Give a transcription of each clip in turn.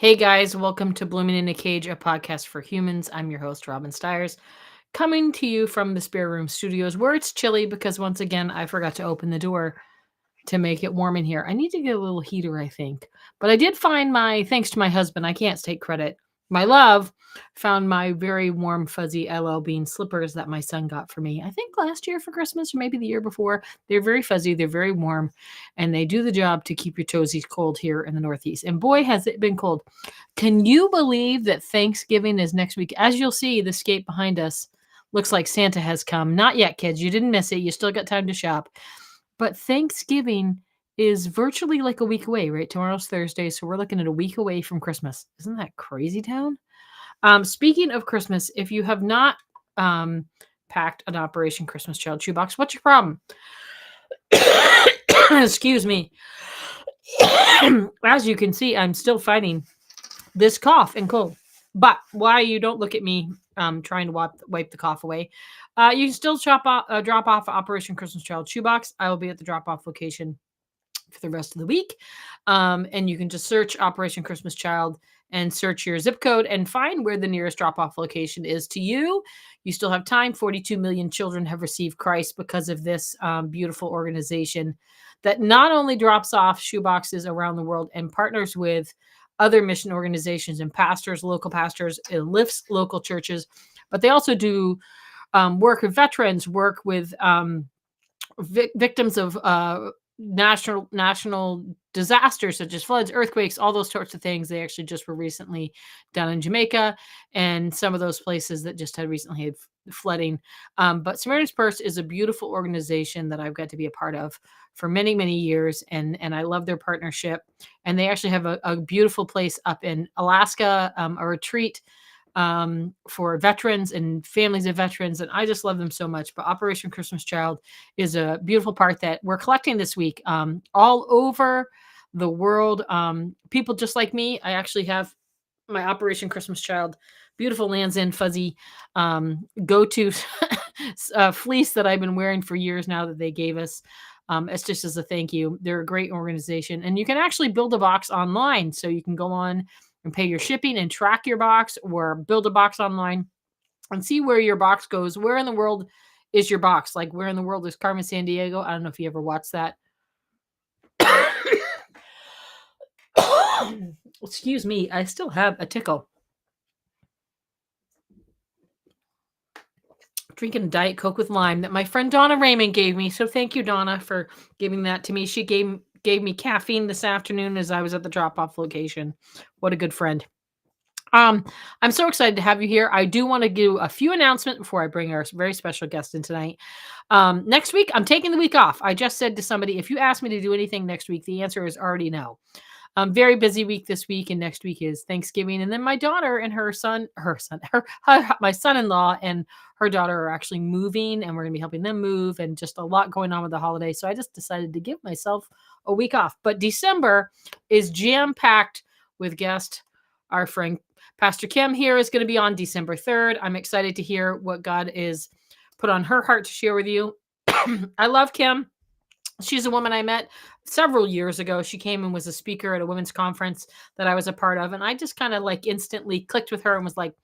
Hey guys, welcome to Blooming in a Cage, a podcast for humans. I'm your host, Robin Stiers, coming to you from the Spare Room Studios where it's chilly because once again, I forgot to open the door to make it warm in here. I need to get a little heater, I think. But I did find thanks to my husband, I can't take credit. My love found my very warm, fuzzy LL Bean slippers that my son got for me, I think last year for Christmas or maybe the year before. They're very fuzzy, they're very warm, and they do the job to keep your toesies cold here in the Northeast. And boy, has it been cold. Can you believe that Thanksgiving is next week? As you'll see, the skate behind us looks like Santa has come. Not yet, kids. You didn't miss it. You still got time to shop. But Thanksgiving is virtually like a week away, right? Tomorrow's Thursday, so we're looking at a week away from Christmas. Isn't that crazy town? Speaking of Christmas, if you have not packed an Operation Christmas Child shoebox, what's your problem? Excuse me. As you can see, I'm still fighting this cough and cold. But why you don't look at me trying to wipe the cough away, you can still drop off Operation Christmas Child shoebox. I will be at the drop off location for the rest of the week. And you can just search Operation Christmas Child and search your zip code and find where the nearest drop off location is to you. You still have time. 42 million children have received Christ because of this beautiful organization that not only drops off shoeboxes around the world and partners with other mission organizations and pastors, local pastors, and lifts local churches, but they also do work with veterans, work with victims of national disasters such as floods, earthquakes, all those sorts of things. They actually just were recently down in Jamaica and some of those places that just had recently had flooding. But Samaritan's Purse is a beautiful organization that I've got to be a part of for many, many years. And I love their partnership. And they actually have a beautiful place up in Alaska, a retreat for veterans and families of veterans. And I just love them so much. But Operation Christmas Child is a beautiful part that we're collecting this week all over the world. People just like me, I actually have my Operation Christmas Child beautiful Lands End fuzzy go-to fleece that I've been wearing for years now that they gave us. It's just as a thank you. They're a great organization. And you can actually build a box online. So you can go on and pay your shipping and track your box or build a box online and see where your box goes. Where in the world is your box? Like where in the world is Carmen Sandiego? I don't know if you ever watched that. Excuse me. I still have a tickle. Drinking a Diet Coke with lime that my friend Donna Raymond gave me. So thank you, Donna, for giving that to me. She gave me caffeine this afternoon as I was at the drop-off location. What a good friend. I'm so excited to have you here. I do want to do a few announcements before I bring our very special guest in tonight. Next week, I'm taking the week off. I just said to somebody, if you ask me to do anything next week, the answer is already no. Very busy week this week, and next week is Thanksgiving. And then my daughter and my son-in-law and her daughter are actually moving, and we're gonna be helping them move, and just a lot going on with the holiday. So I just decided to give myself a week off. But December is jam-packed with guests. Our friend Pastor Kim here is going to be on December 3rd. I'm excited to hear what God is put on her heart to share with you. I love Kim. She's a woman I met several years ago. She came and was a speaker at a women's conference that I was a part of. And I just kind of like instantly clicked with her and was like,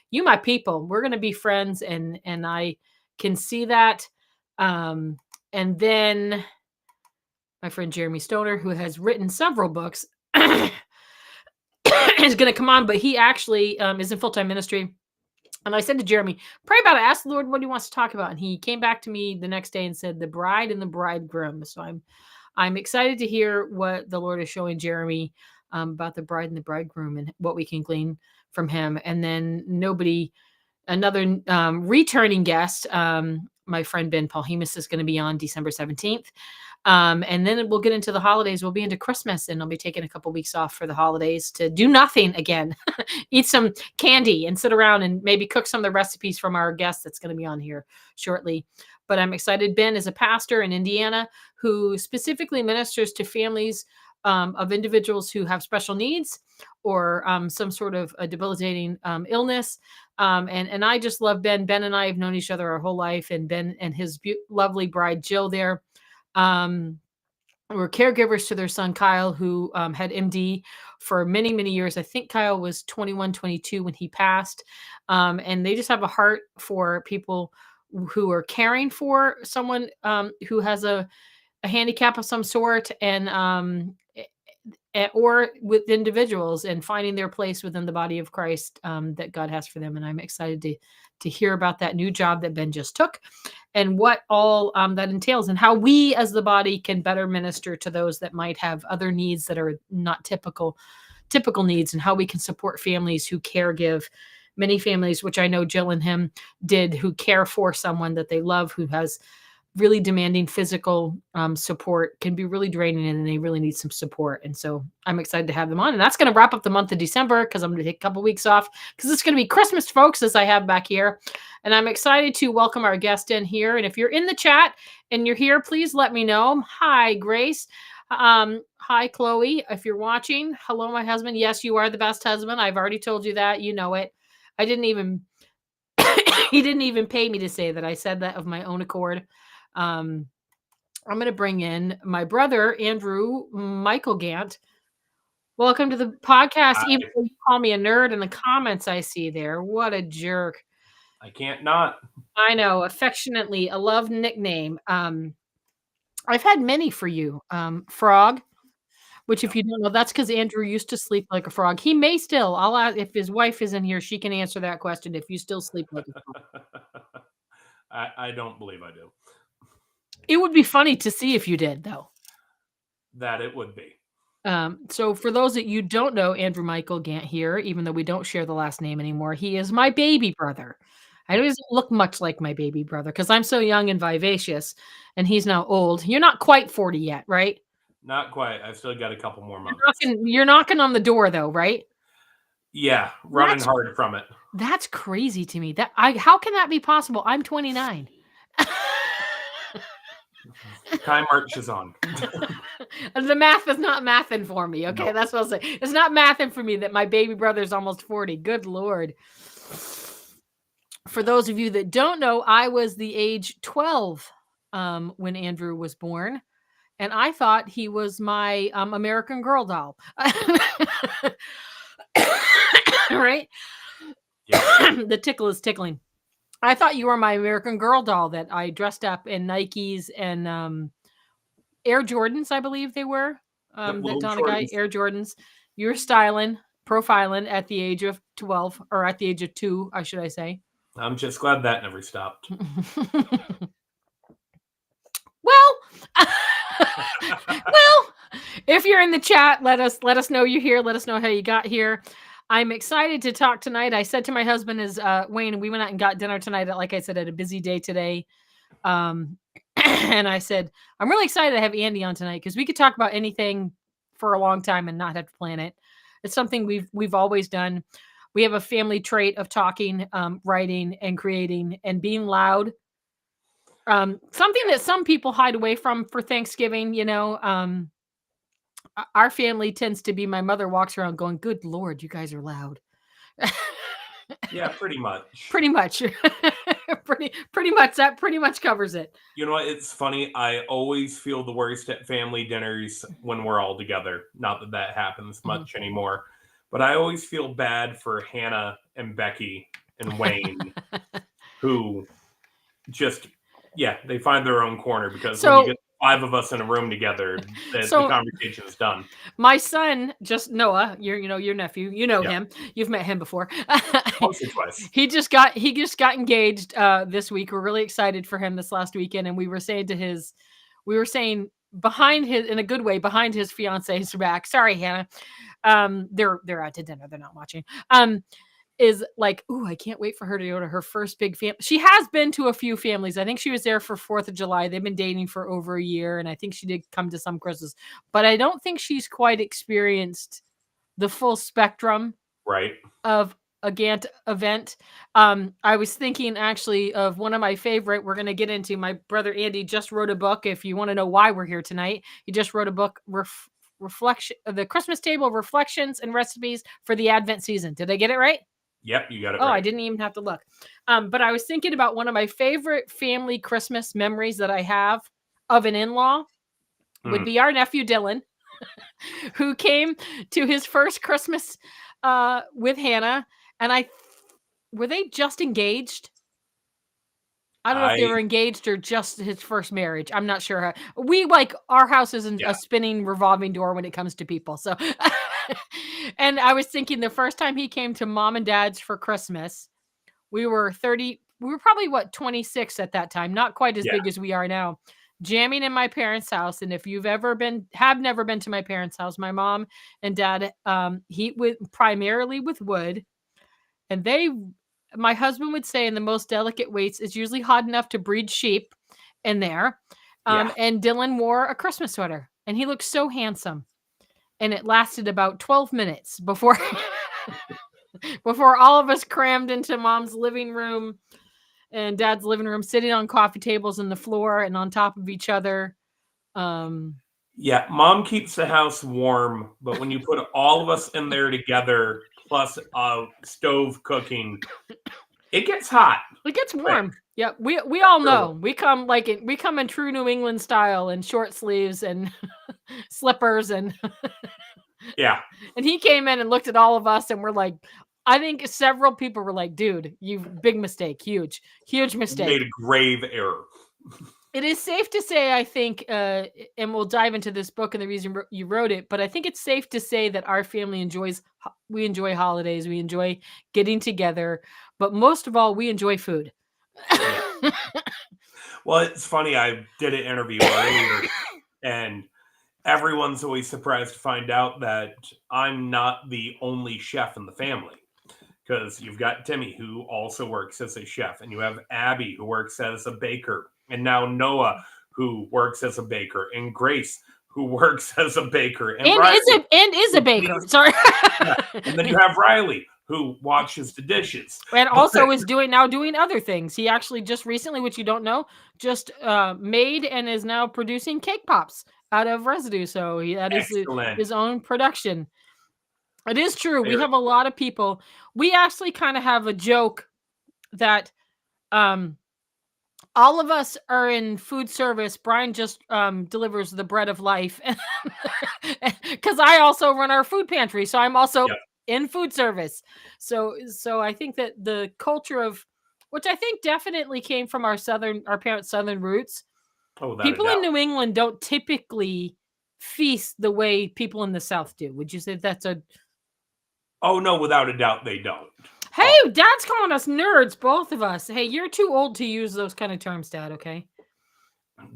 you, my people, we're going to be friends. And I can see that. And then my friend Jeremy Stoner, who has written several books, is going to come on, but he actually is in full-time ministry. And I said to Jeremy, pray about it. Ask the Lord what he wants to talk about. And he came back to me the next day and said, the bride and the bridegroom. So I'm excited to hear what the Lord is showing Jeremy about the bride and the bridegroom and what we can glean from him. And then another returning guest, my friend Ben Paulhemus is going to be on December 17th. And then we'll get into the holidays. We'll be into Christmas, and I'll be taking a couple weeks off for the holidays to do nothing again, eat some candy and sit around and maybe cook some of the recipes from our guest that's going to be on here shortly. But I'm excited. Ben is a pastor in Indiana who specifically ministers to families of individuals who have special needs or some sort of a debilitating illness. And I just love Ben. Ben and I have known each other our whole life, and Ben and his lovely bride, Jill, there. were caregivers to their son Kyle, who had MD for many, many years. I think Kyle was 21, 22 when he passed. And they just have a heart for people who are caring for someone who has a handicap of some sort, and or with individuals and finding their place within the body of Christ that God has for them. And I'm excited to hear about that new job that Ben just took, and what all that entails, and how we as the body can better minister to those that might have other needs that are not typical needs, and how we can support families who caregive. Many families, which I know Jill and him did, who care for someone that they love who has really demanding physical support, can be really draining, and they really need some support. And so I'm excited to have them on. And that's going to wrap up the month of December, because I'm going to take a couple weeks off, because it's going to be Christmas, folks, as I have back here. And I'm excited to welcome our guest in here. And if you're in the chat and you're here, please let me know. Hi, Grace. Hi, Chloe. If you're watching, hello, my husband. Yes, you are the best husband. I've already told you that. You know it. I didn't even, he didn't even pay me to say that. I said that of my own accord. I'm going to bring in my brother, Andrew Michael Gant. Welcome to the podcast. Even though you call me a nerd in the comments I see there. What a jerk. I can't not. I know. Affectionately, a love nickname. I've had many for you. Frog, which if you don't know, that's because Andrew used to sleep like a frog. He may still. I'll ask if his wife is in here. She can answer that question. If you still sleep like a frog. I don't believe I do. It would be funny to see if you did, though. That it would be. So for those that you don't know, Andrew Michael Gant here, even though we don't share the last name anymore, he is my baby brother. I know he doesn't look much like my baby brother because I'm so young and vivacious, and he's now old. You're not quite 40 yet, right? Not quite. I've still got a couple more months. You're knocking on the door, though, right? Yeah, running hard from it. That's crazy to me. How can that be possible? I'm 29. Time marches on. The math is not mathing for me. Okay, that's what I'll say. It's not mathing for me that my baby brother is almost 40. Good Lord. For those of you that don't know, I was the age 12 when Andrew was born, and I thought he was my American Girl doll. Right? Yeah. The tickle is tickling. I thought you were my American Girl doll that I dressed up in Nikes and Air Jordans, I believe they were. That Donna guy, Air Jordans. You were profiling at the age of 12, or at the age of 2, should I say. I'm just glad that never stopped. Well, if you're in the chat, let us know you're here. Let us know how you got here. I'm excited to talk tonight. I said to my husband, Wayne, we went out and got dinner tonight. Like I said, at a busy day today. And I said, I'm really excited to have Andy on tonight, because we could talk about anything for a long time and not have to plan it. It's something we've always done. We have a family trait of talking, writing, and creating, and being loud. Something that some people hide away from for Thanksgiving. Our family tends to be, my mother walks around going, good Lord, you guys are loud. Yeah, pretty much. Pretty much. pretty much. That pretty much covers it. You know what? It's funny. I always feel the worst at family dinners when we're all together. Not that happens much anymore. But I always feel bad for Hannah and Becky and Wayne, who just, they find their own corner, because when you get 5 of us in a room together, the conversation is done. My son, just Noah, your nephew, him. You've met him before. Twice. He just got engaged this week. We're really excited for him this last weekend, and we were saying behind his, in a good way, behind his fiance's back. Sorry, Hannah. They're out to dinner. They're not watching. Is like, ooh, I can't wait for her to go to her first big family. She has been to a few families. I think she was there for 4th of July. They've been dating for over a year, and I think she did come to some Christmas, but I don't think she's quite experienced the full spectrum of a Gant event. I was thinking actually of one of my favorite, we're going to get into, my brother Andy just wrote a book. If you want to know why we're here tonight, he just wrote a book, Reflection, the Christmas Table, Reflections and Recipes for the Advent Season. Did I get it right? Yep, you got it right. Oh, I didn't even have to look. But I was thinking about one of my favorite family Christmas memories that I have of an in-law would Mm. be our nephew Dylan, who came to his first Christmas with Hannah. And were they just engaged? I don't know if they I were engaged or just his first marriage. I'm not sure. We like our house isn't Yeah. a spinning revolving door when it comes to people. So, and I was thinking the first time he came to mom and dad's for Christmas, we were 30. We were probably what 26 at that time, not quite as Yeah. big as we are now. Jamming in my parents' house, and if you've never been to my parents' house, my mom and dad heat with primarily with wood, and my husband would say in the most delicate weights is usually hot enough to breed sheep in there. Yeah. And Dylan wore a Christmas sweater and he looked so handsome. And it lasted about 12 minutes before before all of us crammed into mom's living room and dad's living room, sitting on coffee tables on the floor and on top of each other. Yeah, mom keeps the house warm, but when you put all of us in there together, plus a stove cooking, it gets hot. It gets quick. warm. Yep, we all Sure. know. We come in true New England style in short sleeves and slippers and Yeah, and he came in and looked at all of us and we're like, I think several people were like, dude, you big mistake, huge you mistake. made a grave error. It is safe to say, I think, and we'll dive into this book and the reason you wrote it, but I think it's safe to say that our family we enjoy holidays, we enjoy getting together, but most of all, we enjoy food. Well, it's funny. I did an interview earlier, and everyone's always surprised to find out that I'm not the only chef in the family. Because you've got Timmy, who also works as a chef, and you have Abby, who works as a baker, and now Noah, who works as a baker, and Grace, who works as a baker, and Riley, is a baker. Sorry. and then you have Riley, who washes the dishes, and also is doing other things. He actually just recently, which you don't know, just made and is now producing cake pops out of residue. So that is his own production. It is true. We have a lot of people. We actually kind of have a joke that all of us are in food service. Brian just delivers the bread of life because I also run our food pantry. So I'm also in food service. So I think that the culture of, which I think definitely came from our parents' Southern roots. People in New England don't typically feast the way people in the South do. Would you say that's a... Oh, no, without a doubt, they don't. Hey, Dad's calling us nerds, both of us. Hey, you're too old to use those kind of terms, Dad, okay?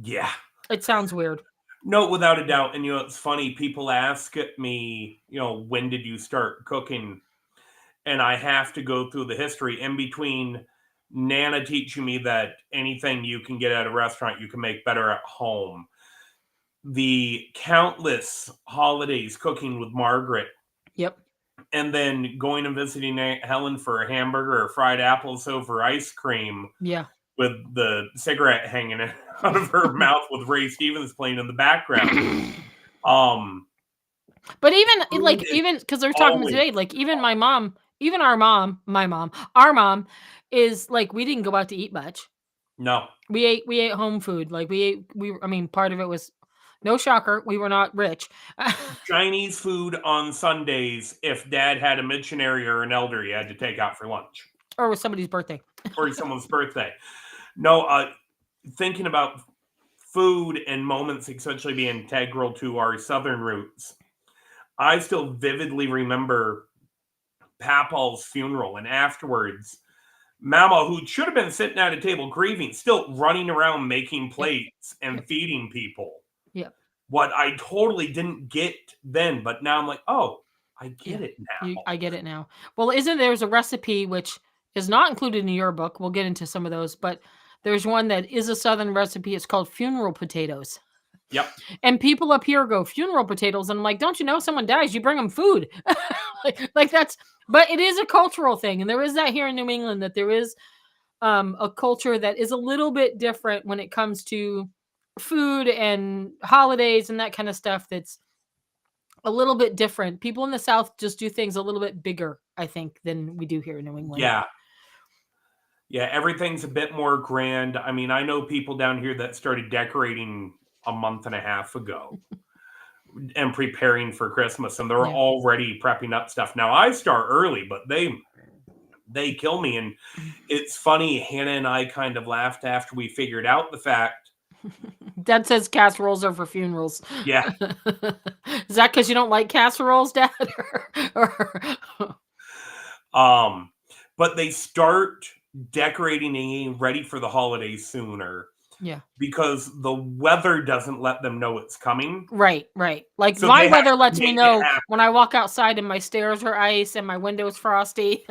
Yeah. It sounds weird. No, without a doubt. And, it's funny. People ask me, when did you start cooking? And I have to go through the history in between Nana teaching me that anything you can get at a restaurant, you can make better at home. The countless holidays cooking with Margaret. Yep. And then going and visiting Aunt Helen for a hamburger or fried apples over ice cream. Yeah. With the cigarette hanging out of her mouth with Ray Stevens playing in the background. But even because they're talking today, like even our mom is like, we didn't go out to eat much. No. We ate home food. Like part of it was, no shocker, we were not rich. Chinese food on Sundays. If Dad had a missionary or an elder, you had to take out for lunch. Or was somebody's birthday. Or someone's birthday. No, thinking about food and moments essentially being integral to our Southern roots. I still vividly remember Papal's funeral, and afterwards, Mama, who should have been sitting at a table grieving, still running around making plates and feeding people. Yeah. What I totally didn't get then, but now I'm like, oh, I get it now. I get it now. Well, there's a recipe which is not included in your book. We'll get into some of those, but there's one that is a Southern recipe. It's called funeral potatoes. Yep. And people up here go, funeral potatoes. And I'm like, don't you know, someone dies, you bring them food. like that's, but it is a cultural thing. And there is that here in New England, that there is a culture that is a little bit different when it comes to food and holidays and that kind of stuff. That's a little bit different. People in the South just do things a little bit bigger, I think, than we do here in New England. Yeah, everything's a bit more grand. I mean, I know people down here that started decorating a month and a half ago and preparing for Christmas, and they're Yeah. already prepping up stuff. Now I start early, but they kill me. And it's funny, Hannah and I kind of laughed after we figured out the fact. Dad says casseroles are for funerals. Yeah. Is that because you don't like casseroles, Dad? But they start decorating and getting ready for the holidays sooner. Yeah. Because the weather doesn't let them know it's coming. Right. Like So my they have weather to lets me make it know happen. when I walk outside and my stairs are ice and my window's frosty.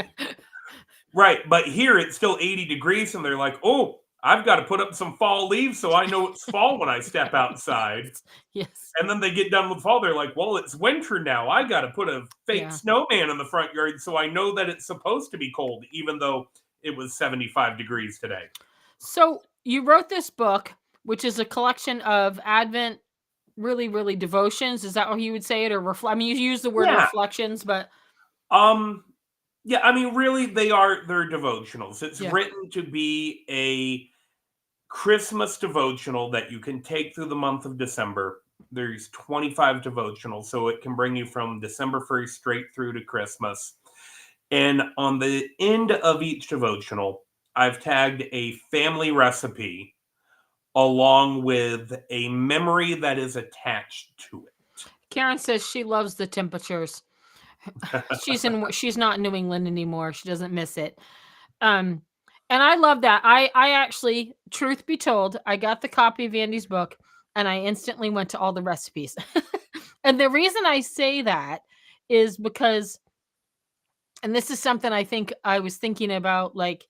Right. But here it's still 80 degrees and they're like, oh, I've got to put up some fall leaves so I know it's fall when I step outside. Yes. And then they get done with fall. They're like, well, it's winter now. I got to put a fake snowman in the front yard so I know that it's supposed to be cold, even though it was 75 degrees today. So you wrote this book, which is a collection of Advent, really devotions. Is that how you would say it? Or I mean, you use the word reflections, but yeah, I mean, really, they're devotionals. It's written to be a Christmas devotional that you can take through the month of December. There's 25 devotionals, so it can bring you from December 1st straight through to Christmas. And on the end of each devotional, I've tagged a family recipe along with a memory that is attached to it. Karen says she loves the temperatures. She's not in New England anymore. She doesn't miss it. And I love that. I actually, truth be told, I got the copy of Andy's book and I instantly went to all the recipes. And the reason I say that is because, and this is something I think I was thinking about, like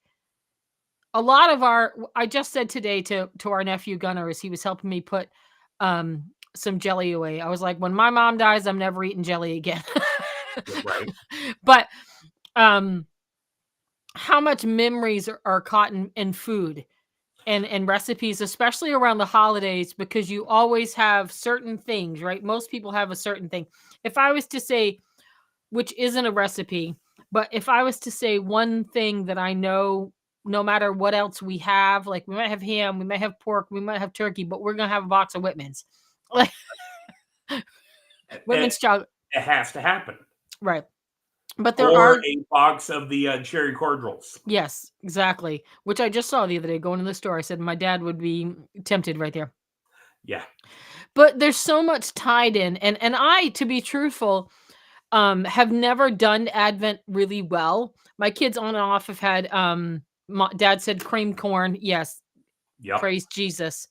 a lot of I just said today to our nephew Gunnar as he was helping me put some jelly away. I was like, when my mom dies, I'm never eating jelly again. Right. But how much memories are caught in food and recipes, especially around the holidays, because you always have certain things, right? Most people have a certain thing. If I was to say, which isn't a recipe, but if I was to say one thing that I know, no matter what else we have, like we might have ham, we might have pork, we might have turkey, but we're going to have a box of Whitman's. Like Whitman's chocolate. It has to happen. Right. But there or are a box of the cherry cordials. Yes, exactly. Which I just saw the other day going to the store. I said my dad would be tempted right there. Yeah. But there's so much tied in. And I, to be truthful, have never done Advent really well. My kids on and off have had dad said cream corn. Yes. Yep. Praise Jesus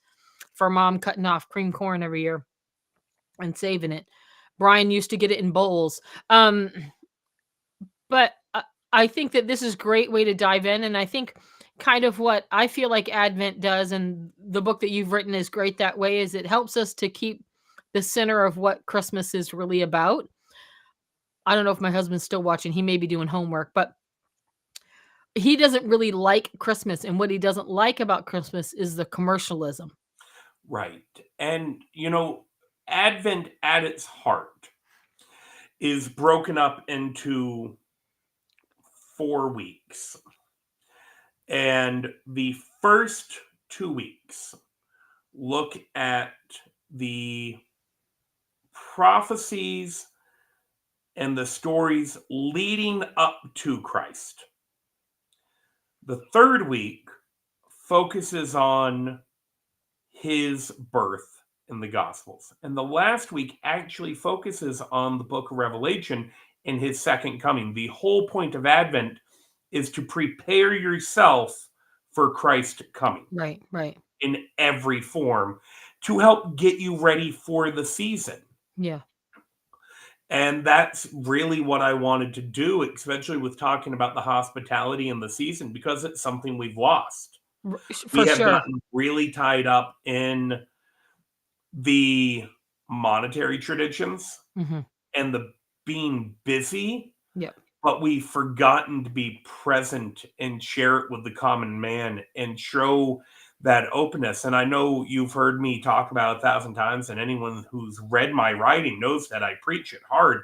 for mom cutting off cream corn every year and saving it. Brian used to get it in bowls. But I think that this is a great way to dive in. And I think kind of what I feel like Advent does, and the book that you've written is great that way, is it helps us to keep the center of what Christmas is really about. I don't know if my husband's still watching. He may be doing homework, but he doesn't really like Christmas. And what he doesn't like about Christmas is the commercialism. Right. And, Advent at its heart is broken up into 4 weeks. And the first 2 weeks look at the prophecies and the stories leading up to Christ. The third week focuses on his birth in the Gospels. And the last week actually focuses on the book of Revelation and his second coming. The whole point of Advent is to prepare yourself for Christ coming. Right. In every form to help get you ready for the season. Yeah. And that's really what I wanted to do, especially with talking about the hospitality and the season, because it's something we've lost. We have gotten really tied up in the monetary traditions and the being busy. Yep. But we've forgotten to be present and share it with the common man and show that openness. And I know you've heard me talk about 1,000 times, and anyone who's read my writing knows that I preach it hard.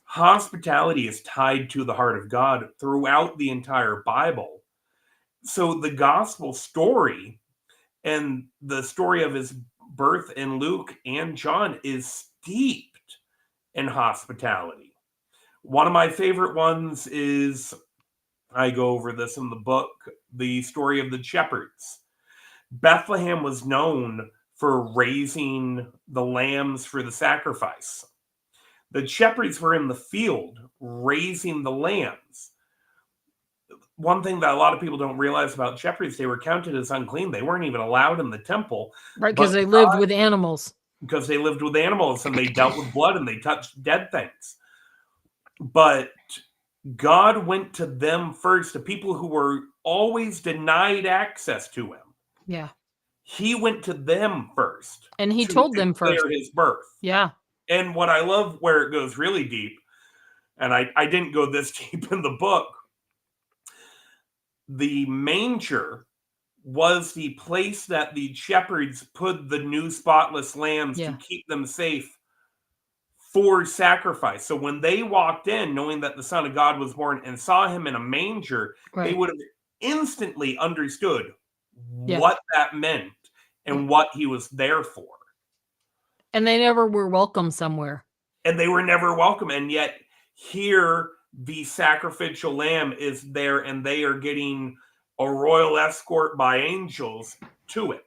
Hospitality is tied to the heart of God throughout the entire Bible. So the gospel story and the story of his birth in Luke and John is steeped in hospitality. One of my favorite ones is, I go over this in the book, the story of the shepherds. Bethlehem was known for raising the lambs for the sacrifice. The shepherds were in the field raising the lambs. One thing that a lot of people don't realize about shepherds, they were counted as unclean. They weren't even allowed in the temple. Right, because they lived with animals. Because they lived with animals and they dealt with blood and they touched dead things. But God went to them first, to people who were always denied access to him. Yeah. He went to them first. And he told them first. His birth. Yeah. And what I love, where it goes really deep, and I didn't go this deep in the book, the manger was the place that the shepherds put the new spotless lambs to keep them safe for sacrifice. So when they walked in, knowing that the Son of God was born and saw him in a manger, they would have instantly understood what that meant and what he was there for. And they never were welcome somewhere. And they were never welcome. And yet here, the sacrificial lamb is there, and they are getting a royal escort by angels to it.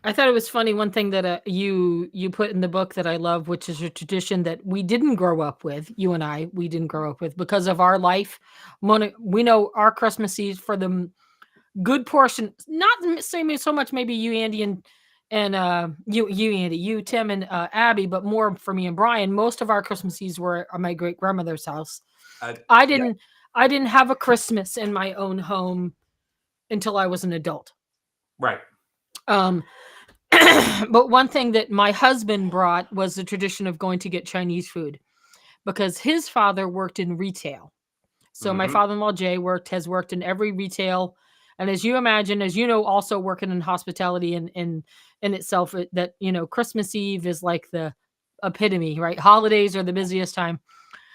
I thought it was funny. One thing that you put in the book that I love, which is a tradition that we didn't grow up with. You and I, we didn't grow up with because of our life. We know our Christmas Eve for the good portion, not so much maybe you, Andy, and you, Andy, you, Tim, and Abby, but more for me and Brian. Most of our Christmas Eves were at my great grandmother's house. I didn't have a Christmas in my own home until I was an adult. Right. But one thing that my husband brought was the tradition of going to get Chinese food, because his father worked in retail. So my father-in-law Jay has worked in every retail, and as you imagine, as you know, also working in hospitality in itself, that Christmas Eve is like the epitome, right? Holidays are the busiest time.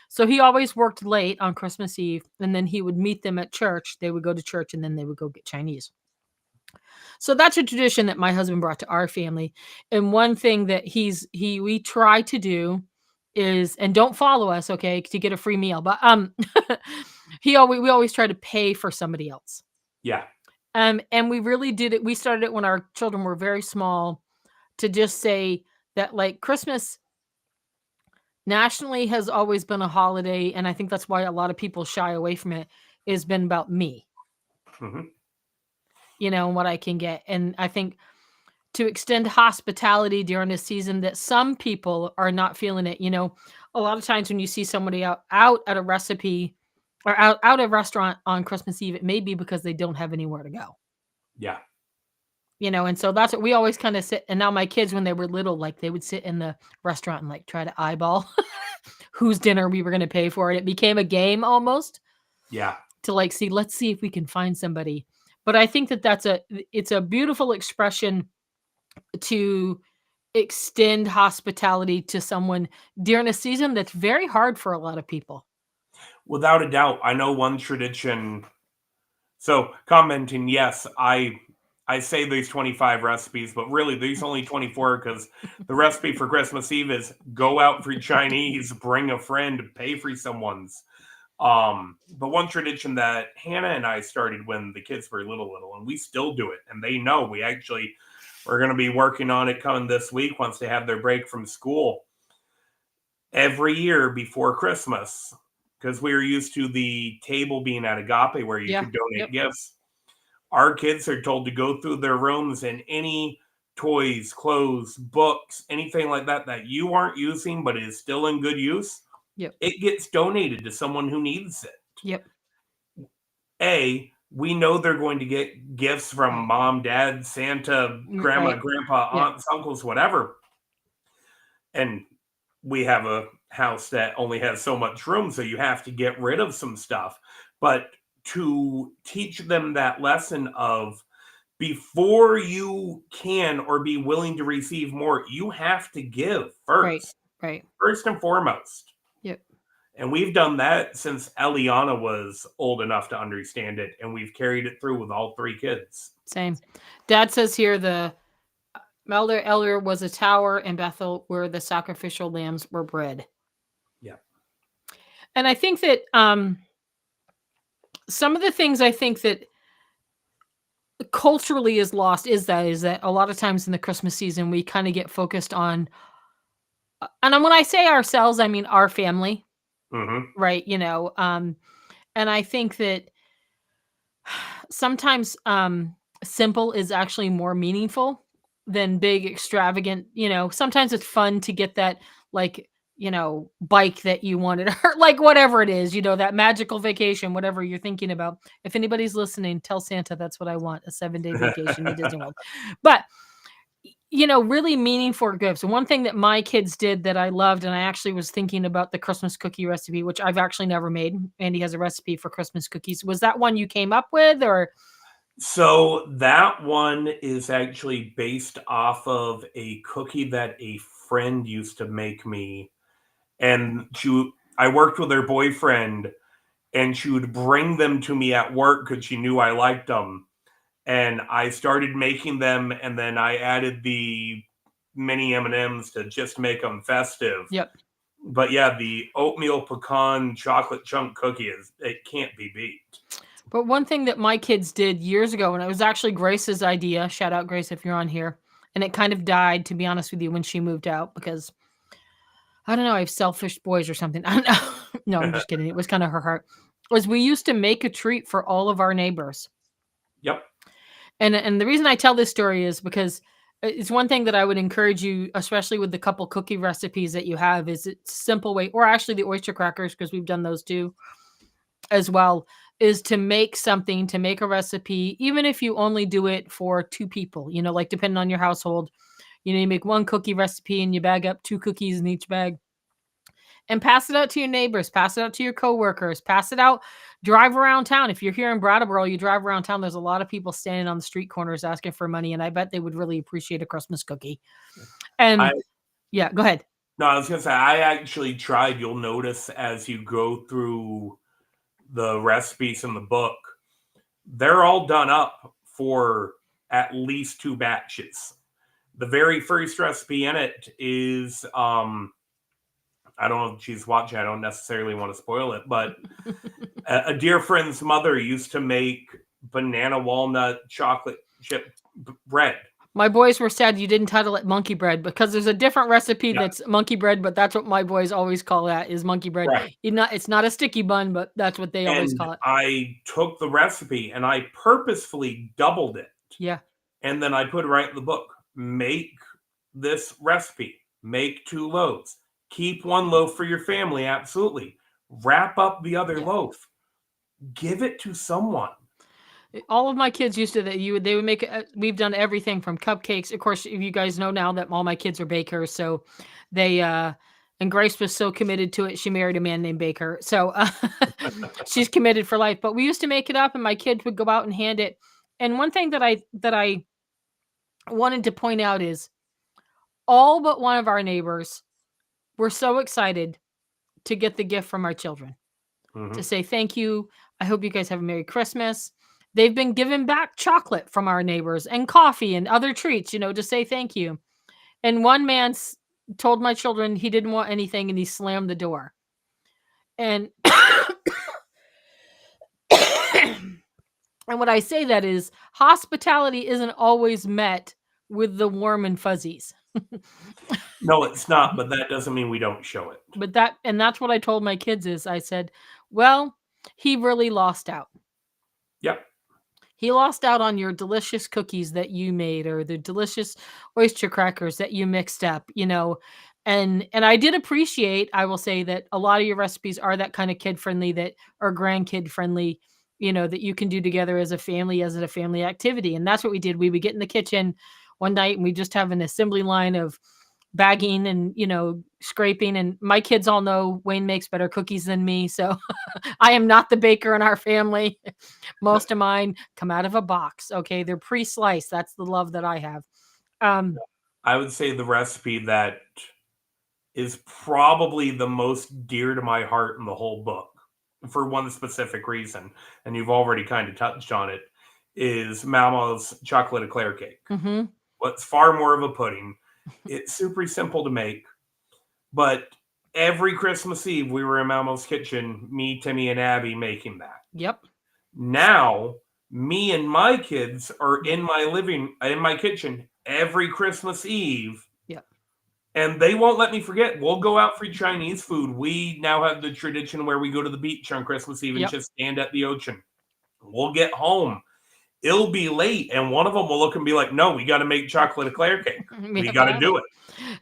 So he always worked late on Christmas Eve, and then he would meet them at church. They would go to church, and then they would go get Chinese. So that's a tradition that my husband brought to our family. And one thing that we try to do is, and don't follow us, okay, to get a free meal, but we always try to pay for somebody else. Yeah. And we really did it. We started it when our children were very small, to just say that, like, Christmas nationally has always been a holiday, and I think that's why a lot of people shy away from it, has been about me. And what I can get. And I think to extend hospitality during a season that some people are not feeling it, a lot of times when you see somebody out at a recipe or out at a restaurant on Christmas Eve, it may be because they don't have anywhere to go. Yeah. And so that's what we always kind of sit. And now my kids, when they were little, like, they would sit in the restaurant and like try to eyeball whose dinner we were going to pay for. And it became a game almost. Yeah. To like, let's see if we can find somebody. But I think it's a beautiful expression to extend hospitality to someone during a season that's very hard for a lot of people. Without a doubt. I know one tradition. So commenting, yes, I say there's 25 recipes, but really there's only 24, because the recipe for Christmas Eve is go out for Chinese, bring a friend, pay for someone's. But one tradition that Hannah and I started when the kids were little, and we still do it, and they know we're going to be working on it coming this week once they have their break from school. Every year before Christmas, because we were used to the table being at Agape where you could donate gifts. Our kids are told to go through their rooms, and any toys, clothes, books, anything like that you aren't using but is still in good use, it gets donated to someone who needs it. We know they're going to get gifts from mom, dad, Santa, grandma, grandpa, aunts, uncles, whatever. And we have a house that only has so much room, so you have to get rid of some stuff. But to teach them that lesson of, before you can or be willing to receive more, you have to give first. Right. First and foremost. And we've done that since Eliana was old enough to understand it, and we've carried it through with all 3 kids. Same. Dad says here Elder was a tower, and Bethel where the sacrificial lambs were bred. Yeah. And I think that some of the things I think that culturally is lost is that a lot of times in the Christmas season we kind of get focused on, and when I say ourselves, I mean our family, Mm-hmm. right? And I think that sometimes simple is actually more meaningful than big extravagant. Sometimes it's fun to get that, like, bike that you wanted, or like whatever it is, that magical vacation, whatever you're thinking about. If anybody's listening, tell Santa that's what I want, a 7-day vacation to Disney World. But really meaningful gifts. And one thing that my kids did that I loved, and I actually was thinking about the Christmas cookie recipe, which I've actually never made. Andy has a recipe for Christmas cookies. Was that one you came up with, or? So that one is actually based off of a cookie that a friend used to make me. And I worked with her boyfriend, and she would bring them to me at work because she knew I liked them. And I started making them, and then I added the mini M&Ms to just make them festive. Yep. But yeah, the oatmeal pecan chocolate chunk cookie it can't be beat. But one thing that my kids did years ago, and it was actually Grace's idea, shout out Grace if you're on here, and it kind of died, to be honest with you, when she moved out, because I don't know, I have selfish boys or something. I don't know. No, I'm just kidding. It was kind of her heart. Was we used to make a treat for all of our neighbors. Yep. And the reason I tell this story is because it's one thing that I would encourage you, especially with the couple cookie recipes that you have, is it's a simple way, or actually the oyster crackers, because we've done those too as well, is to make a recipe, even if you only do it for 2 people, like depending on your household, you make one cookie recipe and you bag up 2 cookies in each bag and pass it out to your neighbors, pass it out to your coworkers, pass it out, drive around town. If you're here in Brattleboro, you drive around town, there's a lot of people standing on the street corners asking for money, and I bet they would really appreciate a Christmas cookie. And yeah, go ahead. No, I was going to say, I actually tried. You'll notice as you go through the recipes in the book, they're all done up for at least 2 batches. The very first recipe in it is, I don't know if she's watching, I don't necessarily want to spoil it, but a dear friend's mother used to make banana walnut chocolate chip bread. My boys were sad you didn't title it monkey bread, because there's a different recipe that's monkey bread, but that's what my boys always call that, is monkey bread. Right. It's not a sticky bun, but that's what they always call it. I took the recipe and I purposefully doubled it. Yeah. And then I put right in the book, make this recipe, make 2 loaves, keep 1 loaf for your family. Absolutely. Wrap up the other loaf, give it to someone. All of my kids used to they would make we've done everything from cupcakes. Of course, you guys know now that all my kids are bakers, so they and Grace was so committed to it, she married a man named Baker. So she's committed for life. But we used to make it up, and my kids would go out and hand it. And one thing that I wanted to point out is all but one of our neighbors were so excited to get the gift from our children, to say thank you. I hope you guys have a Merry Christmas. They've been given back chocolate from our neighbors and coffee and other treats, to say thank you. And one man told my children he didn't want anything, and he slammed the door. And and what I say that is, hospitality isn't always met with the warm and fuzzies. No, it's not, but that doesn't mean we don't show it. But that's what I told my kids is, I said, well, he really lost out. Yep. He lost out on your delicious cookies that you made, or the delicious oyster crackers that you mixed up, and I did appreciate, I will say, that a lot of your recipes are that kind of kid friendly, that are grandkid friendly, that you can do together as a family activity. And that's what we did. We would get in the kitchen one night and we just have an assembly line of bagging and, scraping. And my kids all know Wayne makes better cookies than me. So I am not the baker in our family. Most of mine come out of a box. Okay. They're pre-sliced. That's the love that I have. I would say the recipe that is probably the most dear to my heart in the whole book, for one specific reason, and you've already kind of touched on it, is Mama's chocolate eclair cake. Mm-hmm. It's far more of a pudding. It's super simple to make, but every Christmas Eve we were in Malmo's kitchen, me, Timmy, and Abby making that. Yep. Now, me and my kids are in my kitchen every Christmas Eve. Yep. And they won't let me forget. We'll go out for Chinese food. We now have the tradition where we go to the beach on Christmas Eve and just stand at the ocean. We'll get home. It'll be late, and one of them will look and be like, "No, we got to make chocolate eclair cake. We got to do it."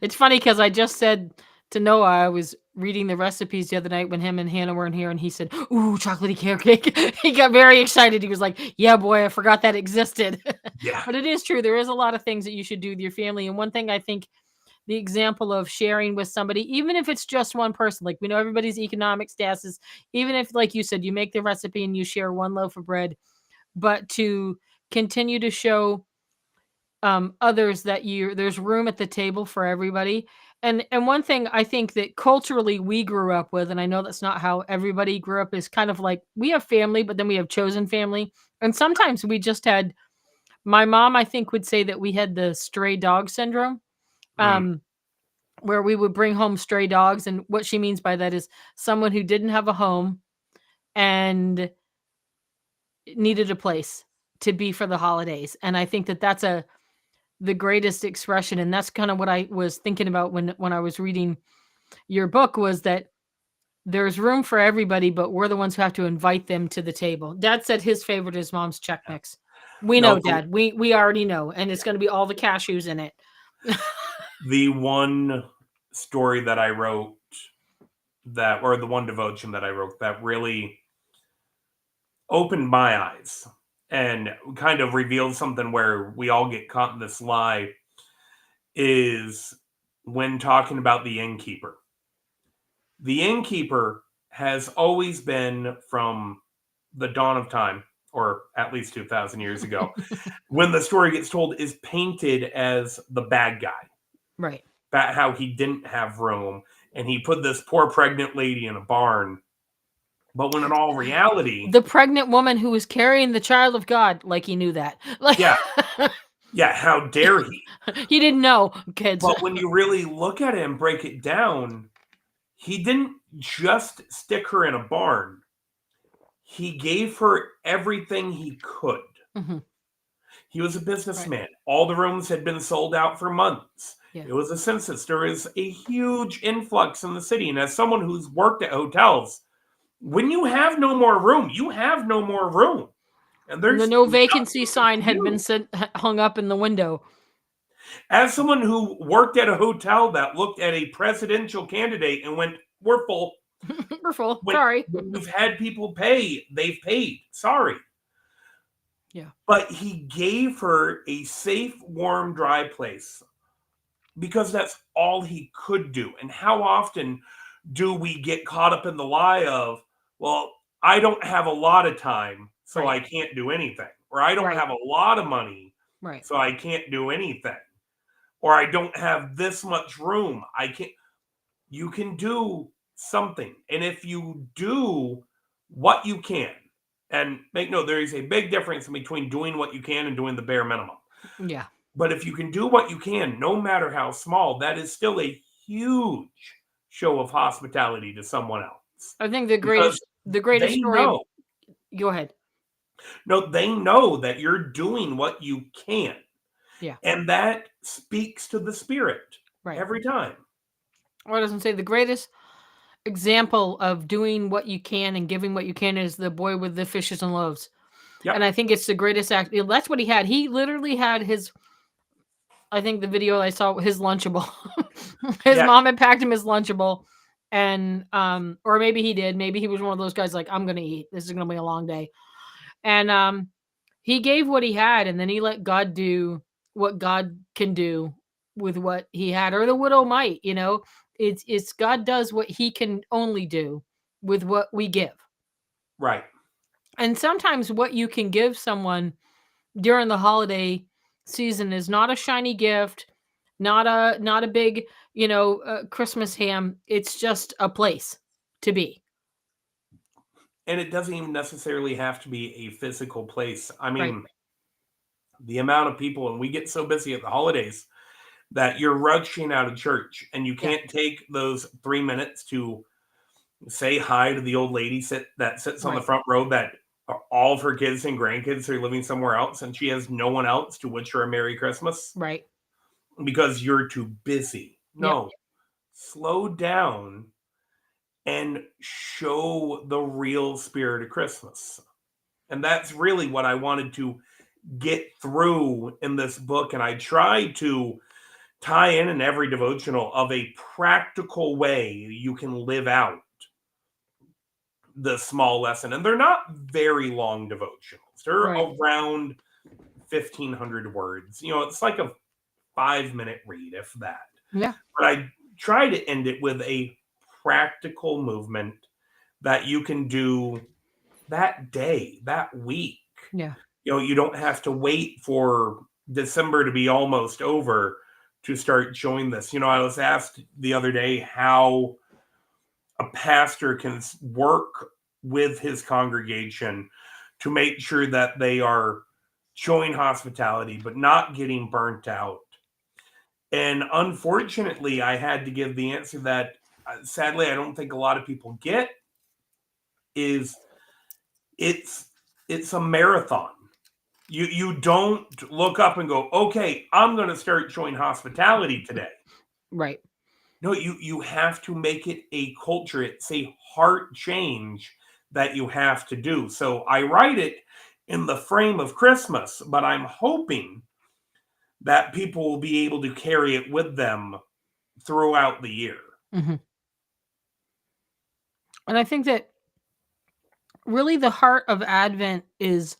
It's funny because I just said to Noah, I was reading the recipes the other night when him and Hannah weren't here, and he said, "Ooh, chocolate eclair cake." He got very excited. He was like, "Yeah, boy, I forgot that existed." Yeah. But it is true. There is a lot of things that you should do with your family, and one thing I think the example of sharing with somebody, even if it's just one person, like we know everybody's economic statuses, even if, like you said, you make the recipe and you share one loaf of bread, but to continue to show others that there's room at the table for everybody. And one thing I think that culturally we grew up with, and I know that's not how everybody grew up, is kind of like we have family, but then we have chosen family. And sometimes we just had, my mom, I think, would say that we had the stray dog syndrome. Where we would bring home stray dogs. And what she means by that is someone who didn't have a home and needed a place to be for the holidays. And I think that that's the greatest expression. And that's kind of what I was thinking about when I was reading your book, was that there's room for everybody, but we're the ones who have to invite them to the table. Dad said his favorite is Mom's Chex Mix. We know, Dad. We already know. And it's going to be all the cashews in it. The one story that I wrote or the one devotion that I wrote that really opened my eyes and kind of revealed something where we all get caught in this lie is when talking about the innkeeper. The innkeeper has always been, from the dawn of time, or at least 2,000 years ago, when the story gets told, is painted as the bad guy. Right. About how he didn't have room and he put this poor pregnant lady in a barn. But when in all reality, the pregnant woman who was carrying the child of God, like he knew that. Like, yeah, how dare he? He didn't know, kids. But when you really look at it and break it down, he didn't just stick her in a barn. He gave her everything he could. Mm-hmm. He was a businessman. Right. All the rooms had been sold out for months. Yeah. It was a census. There is a huge influx in the city. And as someone who's worked at hotels, when you have no more room, you have no more room. And there's the no vacancy sign had been hung up in the window. As someone who worked at a hotel that looked at a presidential candidate and went, "We're full." We're full. Sorry. When we've had people pay, they've paid. Sorry. Yeah. But he gave her a safe, warm, dry place because that's all he could do. And how often do we get caught up in the lie of, well, I don't have a lot of time, so I can't do anything. Or I don't have a lot of money, so I can't do anything. Or I don't have this much room. I can't. You can do something. And if you do what you can, and make note, there is a big difference between doing what you can and doing the bare minimum. Yeah. But if you can do what you can, no matter how small, that is still a huge show of hospitality to someone else. I think the greatest story. Know, go ahead. No, they know that you're doing what you can. Yeah. And that speaks to the spirit every time. Well, it doesn't say the greatest example of doing what you can and giving what you can is the boy with the fishes and loaves. Yep. And I think it's the greatest act. That's what he had. He literally had his, I think the video I saw, his Lunchable. His mom had packed him his Lunchable. And, or maybe he did. Maybe he was one of those guys like, I'm going to eat. This is going to be a long day. And he gave what he had, and then he let God do what God can do with what he had, or the widow might, It's God does what he can only do with what we give. Right. And sometimes what you can give someone during the holiday season is not a shiny gift, not a big, Christmas ham. It's just a place to be. And it doesn't even necessarily have to be a physical place. I mean, the amount of people, and we get so busy at the holidays that you're rushing out of church and you Yeah. can't take those 3 minutes to say hi to the old lady that sits on the Right. front row that all of her kids and grandkids are living somewhere else and she has no one else to wish her a Merry Christmas Right. because you're too busy. Yep. No, slow down and show the real spirit of Christmas. And that's really what I wanted to get through in this book. And I tried to tie in every devotional of a practical way you can live out the small lesson. And they're not very long devotionals, they're Right. around 1,500 words. It's like a 5-minute read, if that. Yeah. But I try to end it with a practical movement that you can do that day, that week. Yeah. You don't have to wait for December to be almost over to start showing this. I was asked the other day how a pastor can work with his congregation to make sure that they are showing hospitality but not getting burnt out. And unfortunately, I had to give the answer that sadly I don't think a lot of people get is it's a marathon. You don't look up and go, okay, I'm going to start showing hospitality today. Right. No, you have to make it a culture. It's a heart change that you have to do. So I write it in the frame of Christmas, but I'm hoping that people will be able to carry it with them throughout the year. Mm-hmm. And I think that really the heart of Advent is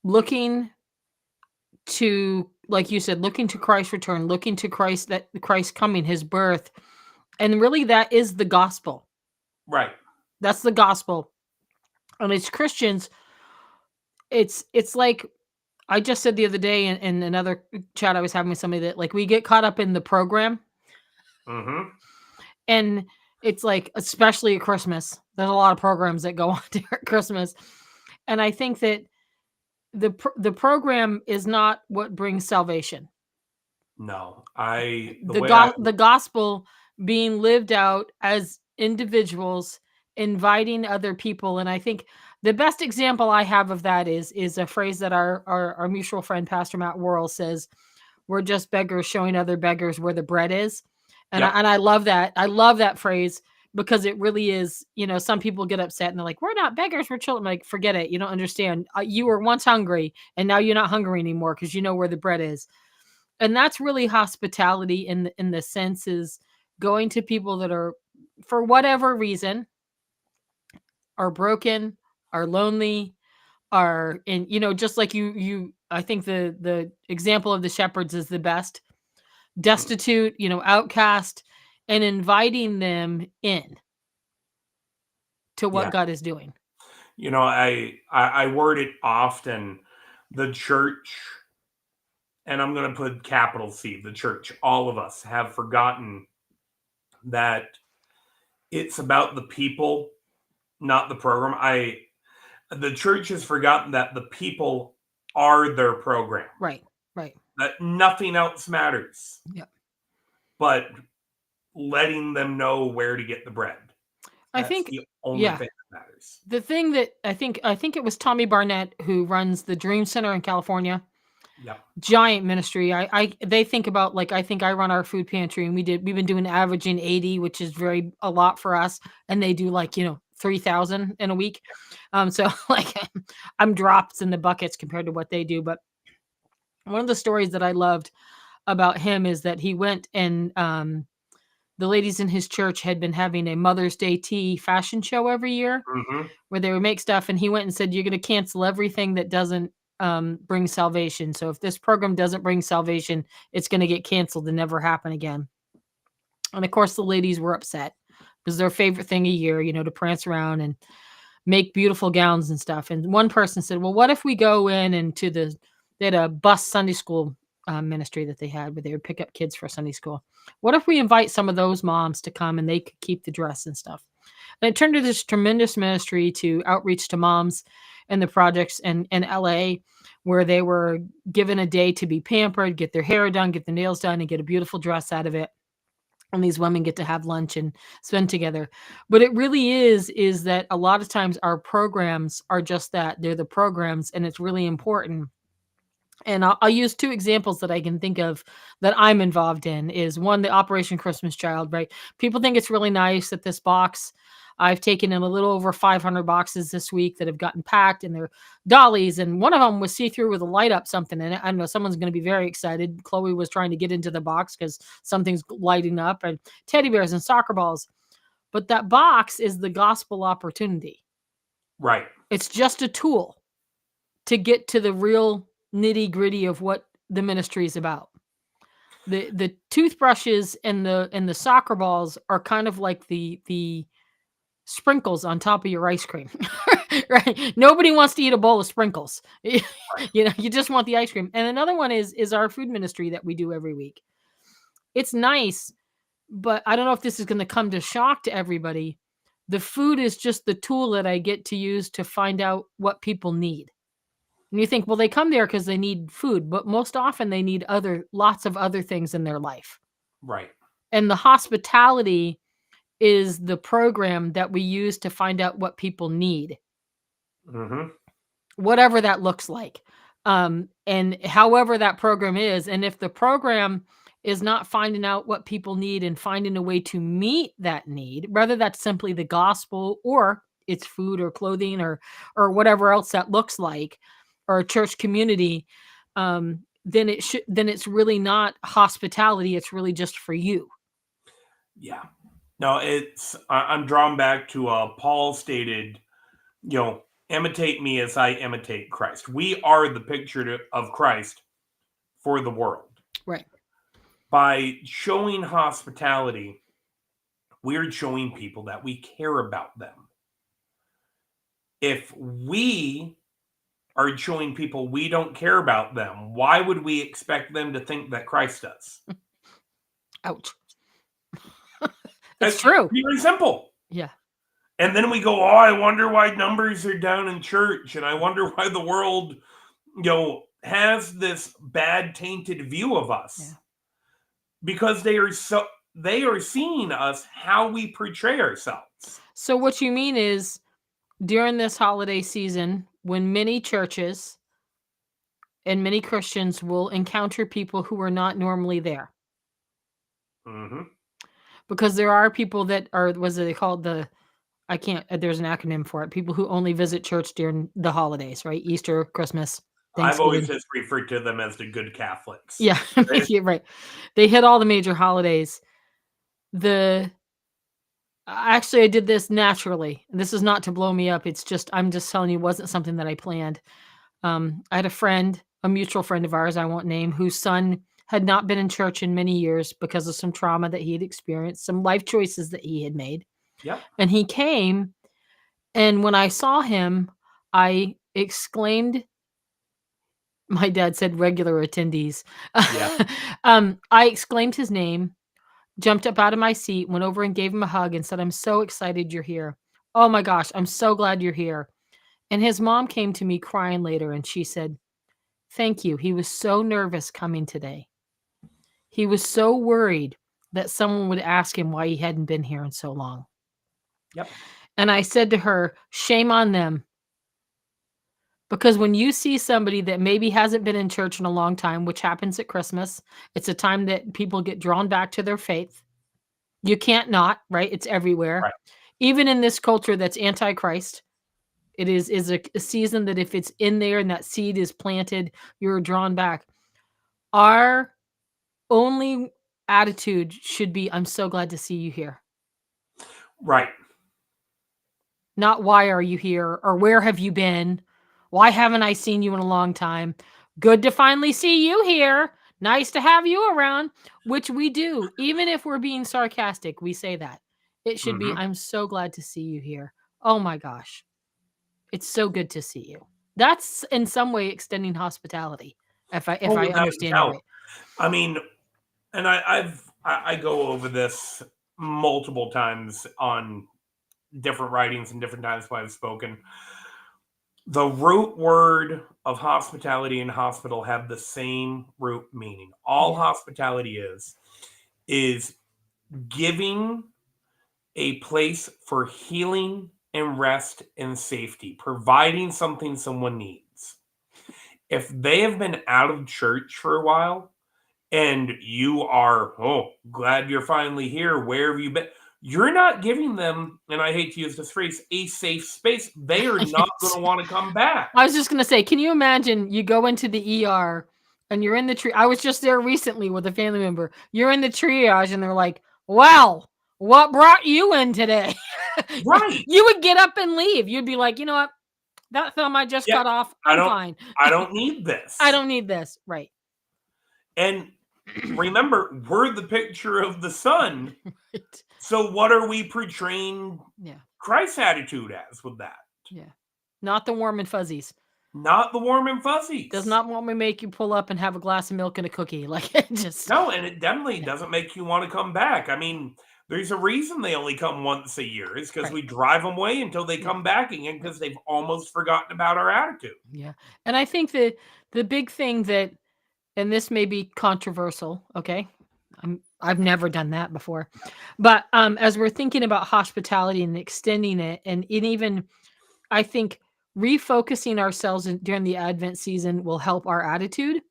looking to, like you said, looking to Christ's return, looking to Christ coming, his birth. And really that is the gospel. Right. That's the gospel. And as Christians, it's like I just said the other day in another chat I was having with somebody that like we get caught up in the program. Mm-hmm. And it's like, especially at Christmas, there's a lot of programs that go on during Christmas. And I think that the program is not what brings salvation. No, The gospel being lived out as individuals, inviting other people. And I think the best example I have of that is a phrase that our mutual friend, Pastor Matt Worrell, says, "We're just beggars showing other beggars where the bread is." And Yep. I love that. I love that phrase because it really is, some people get upset and they're like, "We're not beggars, we're children." I'm like, forget it. You don't understand. You were once hungry and now you're not hungry anymore because you know where the bread is. And that's really hospitality in the sense is going to people that are, for whatever reason, are broken, are lonely, are in, just like you I think the example of the shepherds is the best. Destitute, outcast, and inviting them in to what Yeah. God is doing. I word it often. The church, and I'm going to put capital C, the church, all of us have forgotten that it's about the people, not the program. The church has forgotten that the people are their program. Right. Right. That nothing else matters. Yeah. But letting them know where to get the bread. I That's think the only thing that matters. the thing that I think it was Tommy Barnett who runs the Dream Center in California. Yeah. Giant ministry. They think about, like, I think I run our food pantry and we've been doing averaging 80, which is a lot for us. And they do 3,000 in a week. So like I'm drops in the buckets compared to what they do. But one of the stories that I loved about him is that he went and the ladies in his church had been having a Mother's Day tea fashion show every year where they would make stuff. And he went and said, "You're going to cancel everything that doesn't bring salvation. So if this program doesn't bring salvation, it's going to get canceled and never happen again." And of course, the ladies were upset. It was their favorite thing a year, to prance around and make beautiful gowns and stuff. And one person said, "Well, what if we go in and they had a bus Sunday school ministry that they had where they would pick up kids for Sunday school. What if we invite some of those moms to come and they could keep the dress and stuff?" And it turned to this tremendous ministry to outreach to moms. and the projects in LA where they were given a day to be pampered, get their hair done, get their nails done, and get a beautiful dress out of it. And these women get to have lunch and spend together. But it really is that a lot of times our programs are just that. They're the programs, and it's really important. And I'll use two examples that I can think of that I'm involved in is one, the Operation Christmas Child, right? People think it's really nice that this box, I've taken in a little over 500 boxes this week that have gotten packed and they're dollies. And one of them was see-through with a light up something in it. I don't know, someone's going to be very excited. Chloe was trying to get into the box because something's lighting up, and teddy bears and soccer balls. But that box is the gospel opportunity. Right. It's just a tool to get to the real nitty gritty of what the ministry is about. The toothbrushes and the soccer balls are kind of like the sprinkles on top of your ice cream. Right? Nobody wants to eat a bowl of sprinkles. You know, you just want the ice cream. And another one is our food ministry that we do every week. It's nice, but I don't know if this is going to come to shock to everybody. The food is just the tool that I get to use to find out what people need. And you think, well, they come there because they need food, but most often they need lots of other things in their life. Right. And the hospitality is the program that we use to find out what people need, whatever that looks like. And however that program is. And if the program is not finding out what people need and finding a way to meet that need, whether that's simply the gospel or it's food or clothing or whatever else that looks like, or a church community, then it's really not hospitality. It's really just for you. Yeah. No, I'm drawn back to Paul stated, imitate me as I imitate Christ. We are the picture of Christ for the world. Right. By showing hospitality, we're showing people that we care about them. If we are showing people we don't care about them, why would we expect them to think that Christ does? Ouch. It's true. Very simple. Yeah. And then we go, I wonder why numbers are down in church, and I wonder why the world, has this bad tainted view of us. Yeah. Because they are seeing us how we portray ourselves. So what you mean is during this holiday season, when many churches and many Christians will encounter people who are not normally there. Mm-hmm. Because there are people that are, there's an acronym for it. People who only visit church during the holidays, right? Easter, Christmas, Thanksgiving. I've always just referred to them as the good Catholics. Yeah, yeah, right. They hit all the major holidays. Actually, I did this naturally. This is not to blow me up. It's just, I'm just telling you, it wasn't something that I planned. I had a friend, a mutual friend of ours, I won't name, whose son had not been in church in many years because of some trauma that he had experienced, some life choices that he had made. Yeah. And he came, and when I saw him, I exclaimed, my dad said regular attendees. Yeah. I exclaimed his name, jumped up out of my seat, went over and gave him a hug and said, I'm so excited you're here. Oh my gosh, I'm so glad you're here. And his mom came to me crying later, and she said, thank you. He was so nervous coming today. He was so worried that someone would ask him why he hadn't been here in so long. Yep. And I said to her, shame on them. Because when you see somebody that maybe hasn't been in church in a long time, which happens at Christmas, it's a time that people get drawn back to their faith. You can't not, right? It's everywhere. Right. Even in this culture that's anti-Christ, it is a season that if it's in there and that seed is planted, you're drawn back. Our only attitude should be, I'm so glad to see you here. Right. Not why are you here or where have you been? Why haven't I seen you in a long time? Good to finally see you here. Nice to have you around, which we do. Even if we're being sarcastic, we say that. It should be, I'm so glad to see you here. Oh my gosh. It's so good to see you. That's in some way extending hospitality. If I understand it right. I mean, and I go over this multiple times on different writings and different times when I've spoken. The root word of hospitality and hospital have the same root meaning. All Yeah. hospitality is giving a place for healing and rest and safety, providing something someone needs. If they have been out of church for a while and you are, oh, glad you're finally here, where have you been? You're not giving them, and I hate to use this phrase, a safe space. They are not going to want to come back. I was just gonna say, can you imagine you go into the ER and you're in the I was just there recently with a family member. You're in the triage and they're like, "Wow, what brought you in today?" Right. You would get up and leave. You'd be like, "You know what? That thumb I just Yeah, cut off. I I'm don't fine. I don't need this. I don't need this." Right. And remember, we're the picture of the Son. Right. So what are we portraying Yeah. Christ's attitude as with that? Yeah. Not the warm and fuzzies. Not the warm and fuzzies. Does not want me to make you pull up and have a glass of milk and a cookie. Like it just No, and it definitely Yeah. doesn't make you want to come back. I mean, there's a reason they only come once a year. It's because Right. we drive them away until they come back again because they've almost forgotten about our attitude. Yeah. And I think that the big thing that, and this may be controversial, okay? I've never done that before. But as we're thinking about hospitality and extending it, and even I think refocusing ourselves during the Advent season will help our attitude.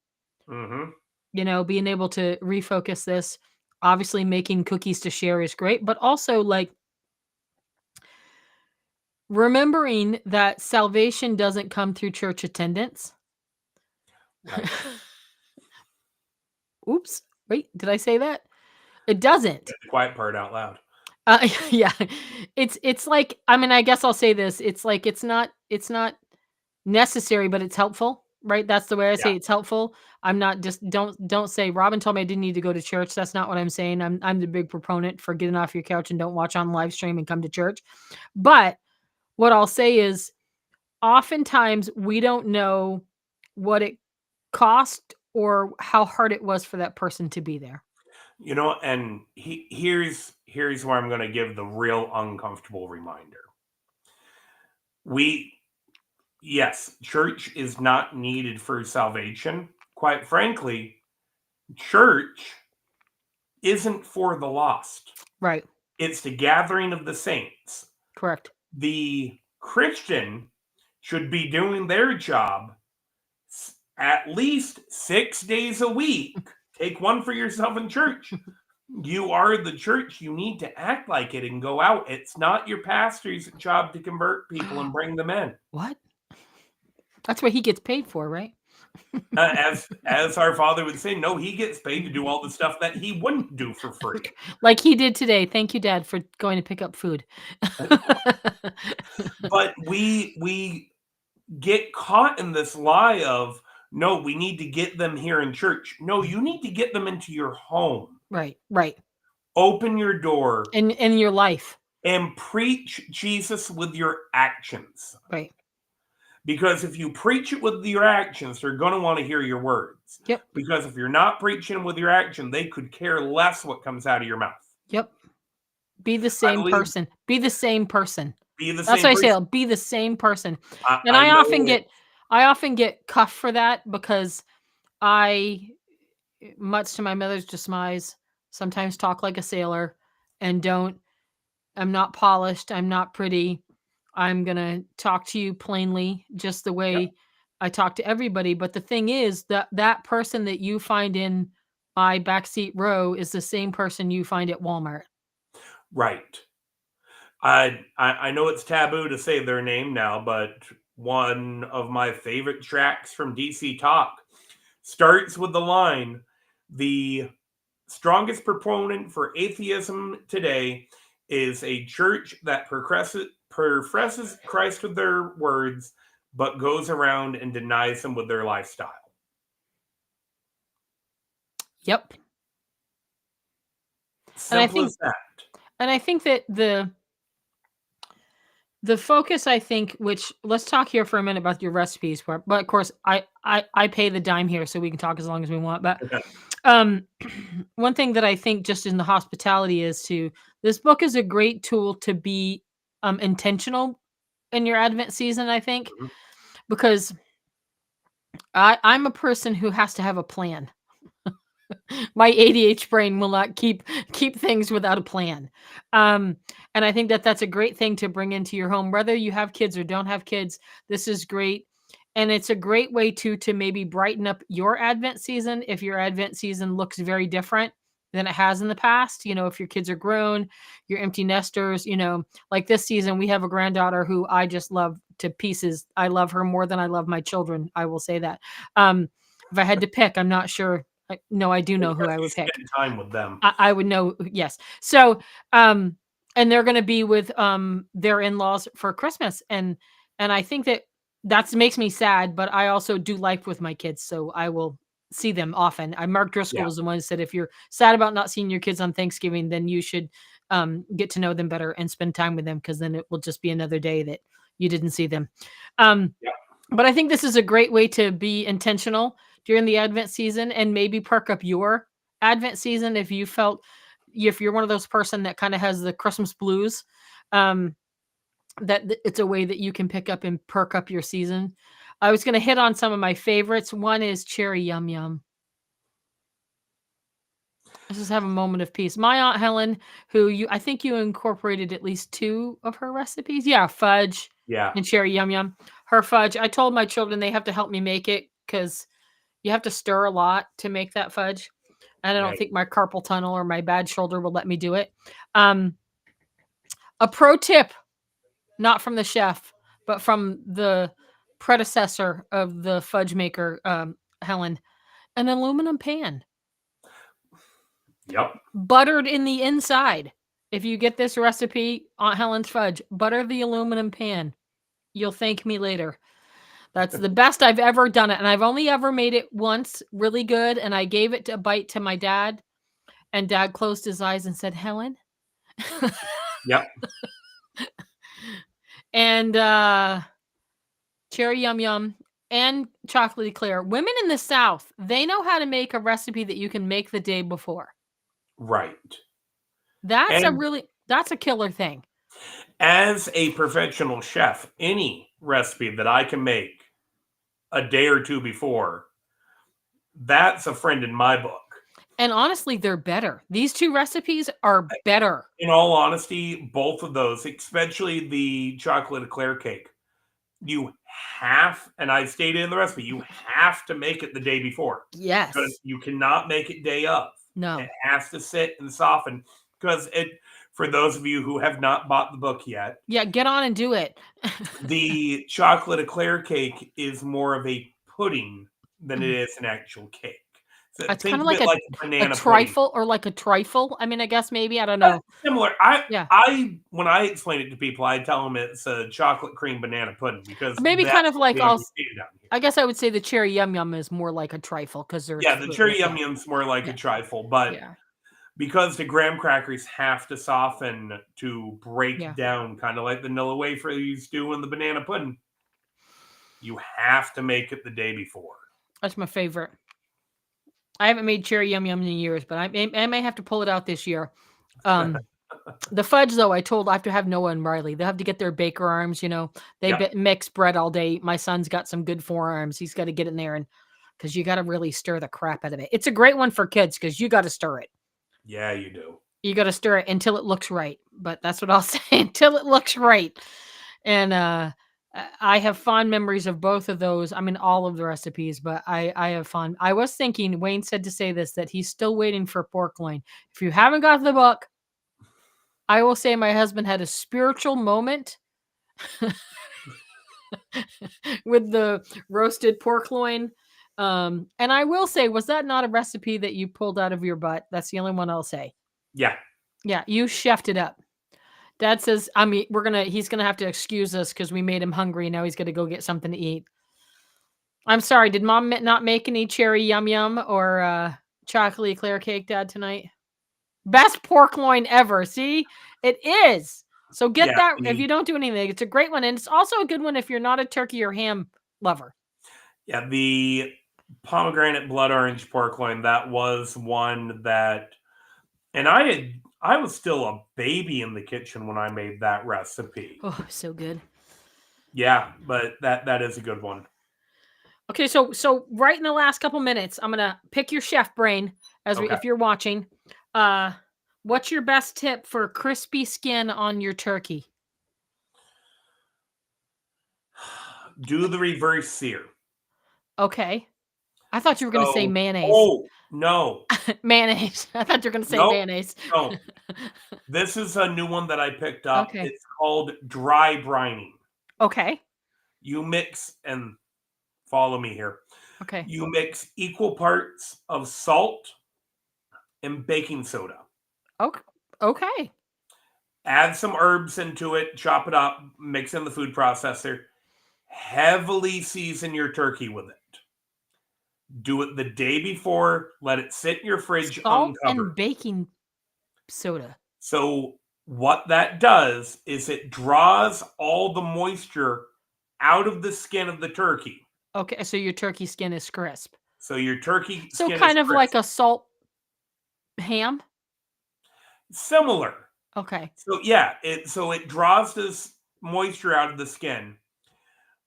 Hmm. You know, being able to refocus this. Obviously, making cookies to share is great, but also like remembering that salvation doesn't come through church attendance. Right. Oops. Wait, did I say that? It doesn't. Get the quiet part out loud. Yeah. It's like, I mean, I guess I'll say this. It's like it's not necessary, but it's helpful, right? That's the way I Yeah. say it's helpful. I'm not just don't say Robin told me I didn't need to go to church. That's not what I'm saying. I'm the big proponent for getting off your couch and don't watch on live stream and come to church. But what I'll say is oftentimes we don't know what it cost or how hard it was for that person to be there. You know, and here's where I'm going to give the real uncomfortable reminder. Yes, church is not needed for salvation. Quite frankly, church isn't for the lost. Right. It's the gathering of the saints. Correct. The Christian should be doing their job at least 6 days a week. Take one for yourself in church. You are the church. You need to act like it and go out. It's not your pastor's job to convert people and bring them in. What? That's what he gets paid for, right? As our Father would say, no, he gets paid to do all the stuff that he wouldn't do for free. Like he did today. Thank you, Dad, for going to pick up food. But we get caught in this lie of, no, we need to get them here in church. No, you need to get them into your home. Right. Right. Open your door In your life. and preach Jesus with your actions. Right. Because if you preach it with your actions, they're going to want to hear your words. Yep. Because if you're not preaching with your action, they could care less what comes out of your mouth. Yep. Be the same believe- person. Be the same person. Be the That's same what I say. person. Be the same person. And I I know often get cuffed for that because I, much to my mother's demise, sometimes talk like a sailor and I'm not polished. I'm not pretty. I'm going to talk to you plainly, just the way Yep. I talk to everybody. But the thing is that person that you find in my backseat row is the same person you find at Walmart. Right. I know it's taboo to say their name now, but one of my favorite tracks from DC Talk starts with the line, the strongest proponent for atheism today is a church that professes Christ with their words, but goes around and denies him with their lifestyle. Yep. Simple as that. And I think that the focus, I think, which let's talk here for a minute about your recipes, but of course I pay the dime here, so we can talk as long as we want. But one thing that I think just in the hospitality is this book is a great tool to be intentional in your Advent season, I think. Mhm. because I'm a person who has to have a plan. My ADH brain will not keep things without a plan. Um, and I think that that's a great thing to bring into your home, whether you have kids or don't have kids. This is great, and it's a great way to maybe brighten up your Advent season if your Advent season looks very different than it has in the past. You know, if your kids are grown, you're empty nesters. You know, like this season, we have a granddaughter who I just love to pieces. I love her more than I love my children. I will say that. If I had to pick, I'm not sure. No, I do know who Because I you would pick. spend time with them. I would know, yes. So, and they're gonna be with, their in-laws for Christmas, and I think that makes me sad, but I also do life with my kids, so I will see them often. Mark Driscoll Yeah. was the one who said, "If you're sad about not seeing your kids on Thanksgiving, then you should, get to know them better and spend time with them, because then it will just be another day that you didn't see them." Um, Yeah. but I think this is a great way to be intentional during the Advent season and maybe perk up your Advent season if you're one of those person that kind of has the Christmas blues, um, it's a way that you can pick up and perk up your season. I was going to hit on some of my favorites. One is cherry yum yum. Let's just have a moment of peace. My Aunt Helen, I think you incorporated at least 2 of her recipes. Yeah, fudge Yeah. and cherry yum yum. Her fudge, I told my children they have to help me make it because you have to stir a lot to make that fudge. And I don't Right. think my carpal tunnel or my bad shoulder will let me do it. Um, a pro tip, not from the chef, but from the predecessor of the fudge maker, Helen, an aluminum pan, Yep. buttered in the inside. If you get this recipe, Aunt Helen's fudge, butter the aluminum pan. You'll thank me later. That's the best I've ever done it. And I've only ever made it once really good. And I gave it a bite to my dad. And dad closed his eyes and said, Helen. Yep. And cherry yum yum and chocolate eclair. Women in the South, they know how to make a recipe that you can make the day before. Right. That's And that's a killer thing. as a professional chef, any recipe that I can make a day or 2 before, that's a friend in my book. And honestly, they're better. These 2 recipes are better. In all honesty, both of those, especially the chocolate eclair cake, you have, and I stated in the recipe, you have to make it the day before. Yes. Because you cannot make it day of. No. It has to sit and soften. Because for those of you who have not bought the book yet, Yeah, get on and do it. the chocolate eclair cake is more of a pudding than it is an actual cake. So It's think kinda of like it like a banana pudding. trifle or like a trifle. I mean, I guess maybe, I don't know. Similar. Yeah. I when I explain it to people, I tell them it's a chocolate cream banana pudding because Maybe that's kind of what like we also, understand down here. I guess I would say the cherry yum yum is more like a trifle because there's Yeah, the fruit in cherry it, yum yeah. yum's more like Yeah. a trifle, but Yeah. because the graham crackers have to soften to break Yeah. down, kind of like vanilla wafers do in the banana pudding, you have to make it the day before. That's my favorite. I haven't made cherry yum yum in years, but I may have to pull it out this year. The fudge, though, I have to have Noah and Riley. They have to get their baker arms, you know. They Yep. mix bread all day. My son's got some good forearms. He's got to get in there and because you got to really stir the crap out of it. It's a great one for kids because you got to stir it. Yeah, you do. You got to stir it until it looks right. But that's what I'll say, until it looks right. And I have fond memories of both of those. I mean, all of the recipes, but I have fond. I was thinking, Wayne said to say this, that he's still waiting for pork loin. If you haven't got the book, I will say my husband had a spiritual moment with the roasted pork loin. And I will say, was that not a recipe that you pulled out of your butt? That's the only one I'll say. Yeah. Yeah, you chefed it up. Dad says, I mean, he's gonna have to excuse us because we made him hungry. Now he's gonna go get something to eat. I'm sorry, did mom not make any cherry yum yum or chocolate eclair cake, Dad, tonight? Best pork loin ever. See, it is. So get Yeah, that if you don't do anything. It's a great one, and it's also a good one if you're not a turkey or ham lover. Yeah, the pomegranate blood orange pork loin, that was one that, and I was still a baby in the kitchen when I made that recipe. Oh, so good. Yeah, but that is a good one. Okay, so right in the last couple minutes, I'm gonna pick your chef brain Okay. if you're watching. What's your best tip for crispy skin on your turkey? Do the reverse sear. Okay. I thought you were gonna say So, mayonnaise. oh no, Mayonnaise. I thought you were gonna say nope, mayonnaise. don't. This is a new one that I picked up. Okay. It's called dry brining. Okay. You mix and follow me here. Okay. You mix equal parts of salt and baking soda. Okay. Okay. Add some herbs into it, chop it up, mix in the food processor. Heavily season your turkey with it. Do it the day before, let it sit in your fridge Salt uncovered. and baking soda. So, what that does is it draws all the moisture out of the skin of the turkey. Okay, so your turkey skin is crisp. So, your turkey So skin is kind of like crisp. a salt ham? Similar. Okay. So, yeah, it draws this moisture out of the skin.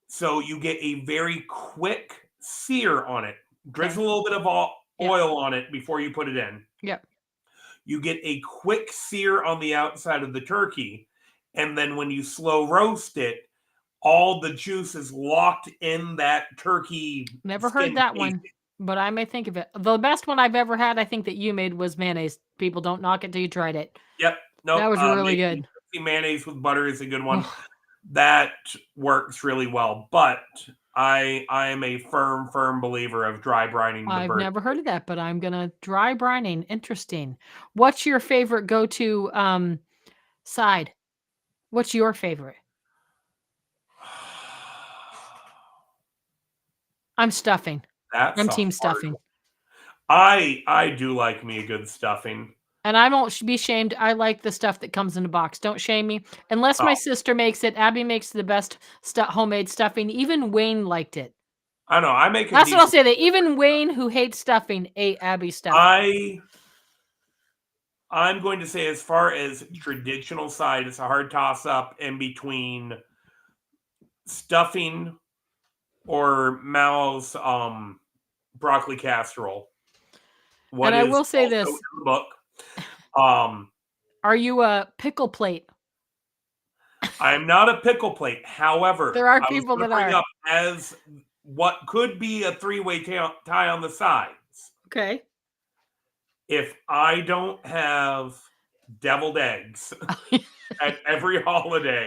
So, you get a very quick sear on it. Drizzle a little bit of oil on it before you put it in. Yep. You get a quick sear on the outside of the turkey. And then when you slow roast it, all the juice is locked in that turkey. Never skin heard that casing. one, but I may think of it. The best one I've ever had, I think that you made was mayonnaise. People don't knock it till you tried it. Yep. That Nope. was really Making good. crispy mayonnaise with butter is a good one. That works really well. But I am a firm believer of dry brining the I've bird. never heard of that, but I'm gonna dry brining. Interesting. What's your favorite go-to side? What's your favorite? I'm stuffing. That's I'm a team hard stuffing. one. I do like me a good stuffing. And I won't be shamed. I like the stuff that comes in a box. Don't shame me. Unless my Oh, sister makes it. Abby makes the best homemade stuffing. Even Wayne liked it. I know. I make a That's what I'll decent. say. That even Wayne, who hates stuffing, ate Abby's stuffing. I'm going to say, as far as traditional side, it's a hard toss up in between stuffing or Mao's broccoli casserole. What And I is will say also this: in the book. Um, are you a pickle plate? I am not a pickle plate. However, There are I was people going to that bring are. up as what could be a three-way tie on the sides. Okay. If I don't have deviled eggs at every holiday,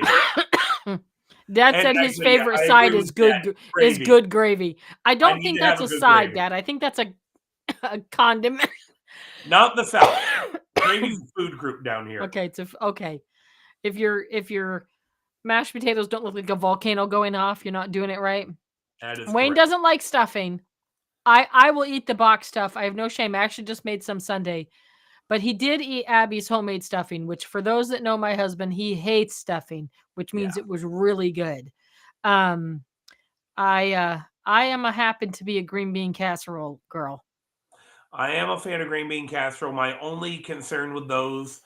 Dad and said his actually, yeah, favorite I side agree is with that. Gravy. good gravy. I I don't need think to have that's a a good side, gravy. Dad. I think that's a condiment. Not the South. Gravy's a food group down here. Okay, okay. If your mashed potatoes don't look like a volcano going off, you're not doing it right. That is Wayne correct. doesn't like stuffing. I will eat the box stuff. I have no shame. I actually just made some Sunday. But he did eat Abby's homemade stuffing, which for those that know my husband, he hates stuffing, which means Yeah. it was really good. Um I am a happen to be a green bean casserole girl. I am a fan of green bean casserole. My only concern with those,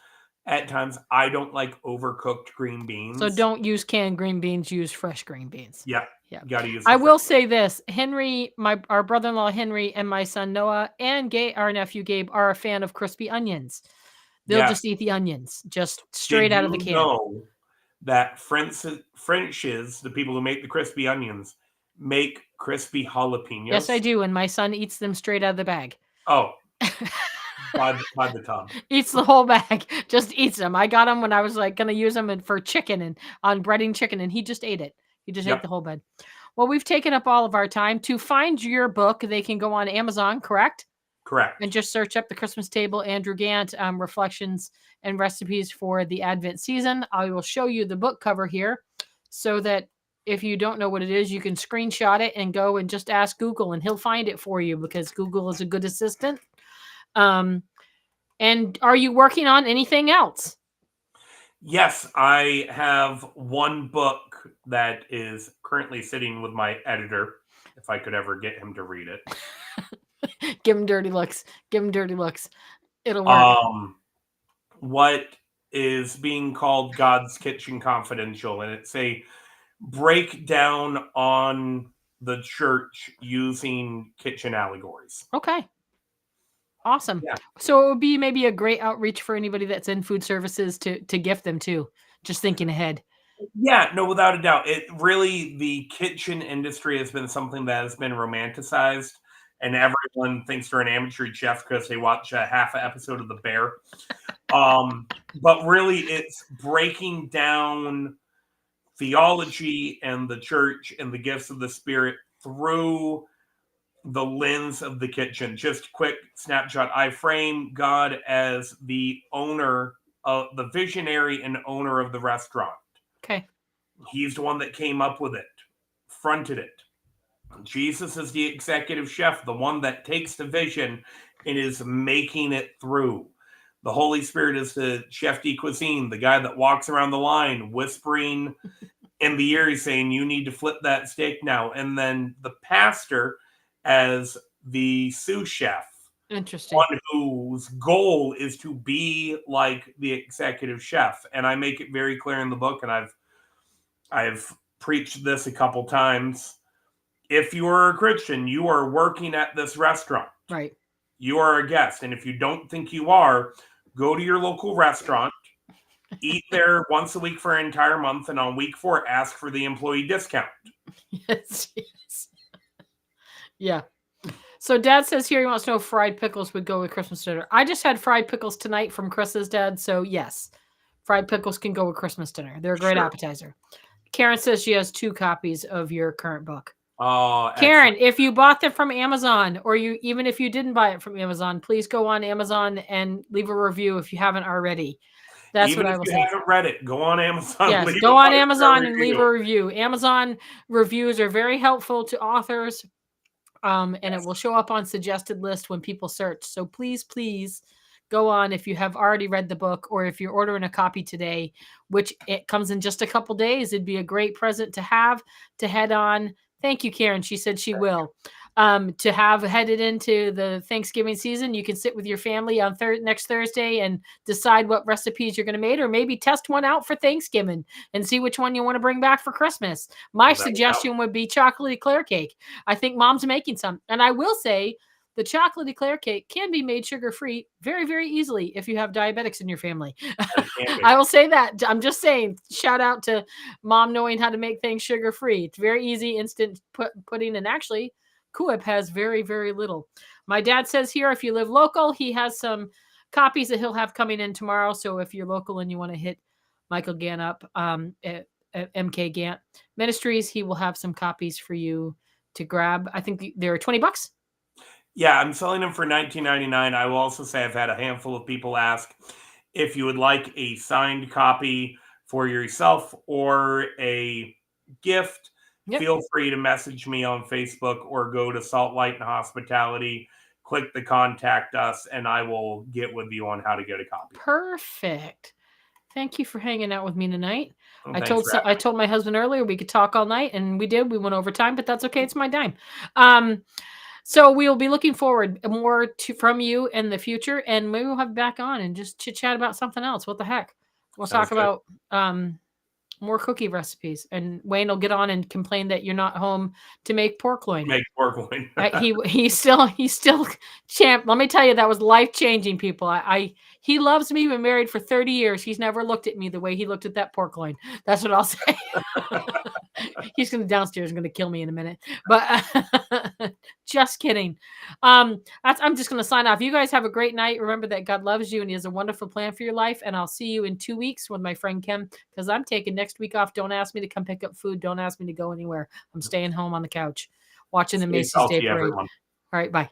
at times, I don't like overcooked green beans. So don't use canned green beans, use fresh green beans. Yeah. Yeah. Got to use I the will fresh. say this, Henry, our brother-in-law Henry and my son Noah and our nephew Gabe are a fan of crispy onions. They'll Yes. just eat the onions, just straight Did out of the you can. know that French's, the people who make the crispy onions, make crispy jalapenos? Yes, I do, and my son eats them straight out of the bag. Oh, by the tub. Eats the whole bag, just eats them. I got them when I was like gonna use them for chicken and on breading chicken, and he just ate it. He just ate the whole bag. Well, we've taken up all of our time. To find your book, they can go on Amazon, correct? Correct. And just search up The Christmas Table, Andrew Gant, reflections and recipes for the Advent season. I will show you the book cover here so that if you don't know what it is, you can screenshot it and go and just ask Google and he'll find it for you because Google is a good assistant. And are you working on anything else? Yes, I have one book that is currently sitting with my editor, if I could ever get him to read it. Give him dirty looks. Give him dirty looks. It'll work. What is being called God's Kitchen Confidential, and it's a break down on the church using kitchen allegories. Okay. Awesome. Yeah. So it would be maybe a great outreach for anybody that's in food services to gift them too. Just thinking ahead. Yeah, no, without a doubt. It really, the kitchen industry has been something that has been romanticized, and everyone thinks they're an amateur chef because they watch a half an episode of The Bear. But really, it's breaking down theology and the church and the gifts of the Spirit through the lens of the kitchen. Just quick snapshot. I frame God as the owner, the visionary and owner of the restaurant. Okay. He's the one that came up with it, fronted it. Jesus is the executive chef, the one that takes the vision and is making it through. The Holy Spirit is the chef de cuisine, the guy that walks around the line whispering in the ear saying, you need to flip that steak now. And then the pastor as the sous chef. Interesting. One whose goal is to be like the executive chef. And I make it very clear in the book, and I've preached this a couple times. If you are a Christian, you are working at this restaurant. Right. You are a guest. And if you don't think you are, go to your local restaurant, eat there once a week for an entire month, and on week 4, ask for the employee discount. Yes. Yeah. So Dad says here he wants to know if fried pickles would go with Christmas dinner. I just had fried pickles tonight from Chris's dad. So yes, fried pickles can go with Christmas dinner. They're a great appetizer. Karen says she has 2 copies of your current book. Oh, Karen, if you bought them from Amazon, or even if you didn't buy it from Amazon, please go on Amazon and leave a review if you haven't already. That's even what I if will you say. haven't read it, go on Amazon. Yes, go on Amazon and leave a review. Amazon reviews are very helpful to authors, and it will show up on suggested list when people search. So please, please go on if you have already read the book, or if you're ordering a copy today, which it comes in just a couple days. It'd be a great present to have to head on. Thank you, Karen. She said she will. To have headed into the Thanksgiving season, you can sit with your family on next Thursday and decide what recipes you're going to make, or maybe test one out for Thanksgiving and see which one you want to bring back for Christmas. My suggestion would be chocolate eclair cake. I think Mom's making some. And I will say the chocolate eclair cake can be made sugar-free very, very easily if you have diabetics in your family. I will say that. I'm just saying, shout out to Mom knowing how to make things sugar-free. It's very easy, instant pudding, and actually Coop has very, very little. My dad says here, if you live local, he has some copies that he'll have coming in tomorrow. So if you're local and you want to hit Michael Gant up at MK Gant Ministries, he will have some copies for you to grab. I think they're $20. Yeah, I'm selling them for $19.99. I will also say I've had a handful of people ask if you would like a signed copy for yourself or a gift. Yep. Feel free to message me on Facebook or go to Salt Light and Hospitality, click the contact us, and I will get with you on how to get a copy. Perfect. Thank you for hanging out with me tonight. I told my husband earlier we could talk all night, and we did. We went over time, but that's okay. It's my dime. So we'll be looking forward more from you in the future, and maybe we'll have back on and just chit chat about something else. What the heck? We'll talk about more cookie recipes, and Wayne will get on and complain that you're not home to make pork loin. He's still champ. Let me tell you, that was life-changing, people. He loves me. We've been married for 30 years. He's never looked at me the way he looked at that pork loin. That's what I'll say. He's going to downstairs, going to kill me in a minute, but just kidding. I'm just going to sign off. You guys have a great night. Remember that God loves you and he has a wonderful plan for your life. And I'll see you in 2 weeks with my friend Kim, because I'm taking next week off. Don't ask me to come pick up food. Don't ask me to go anywhere. I'm staying home on the couch watching the Macy's Day Parade. All right. Bye.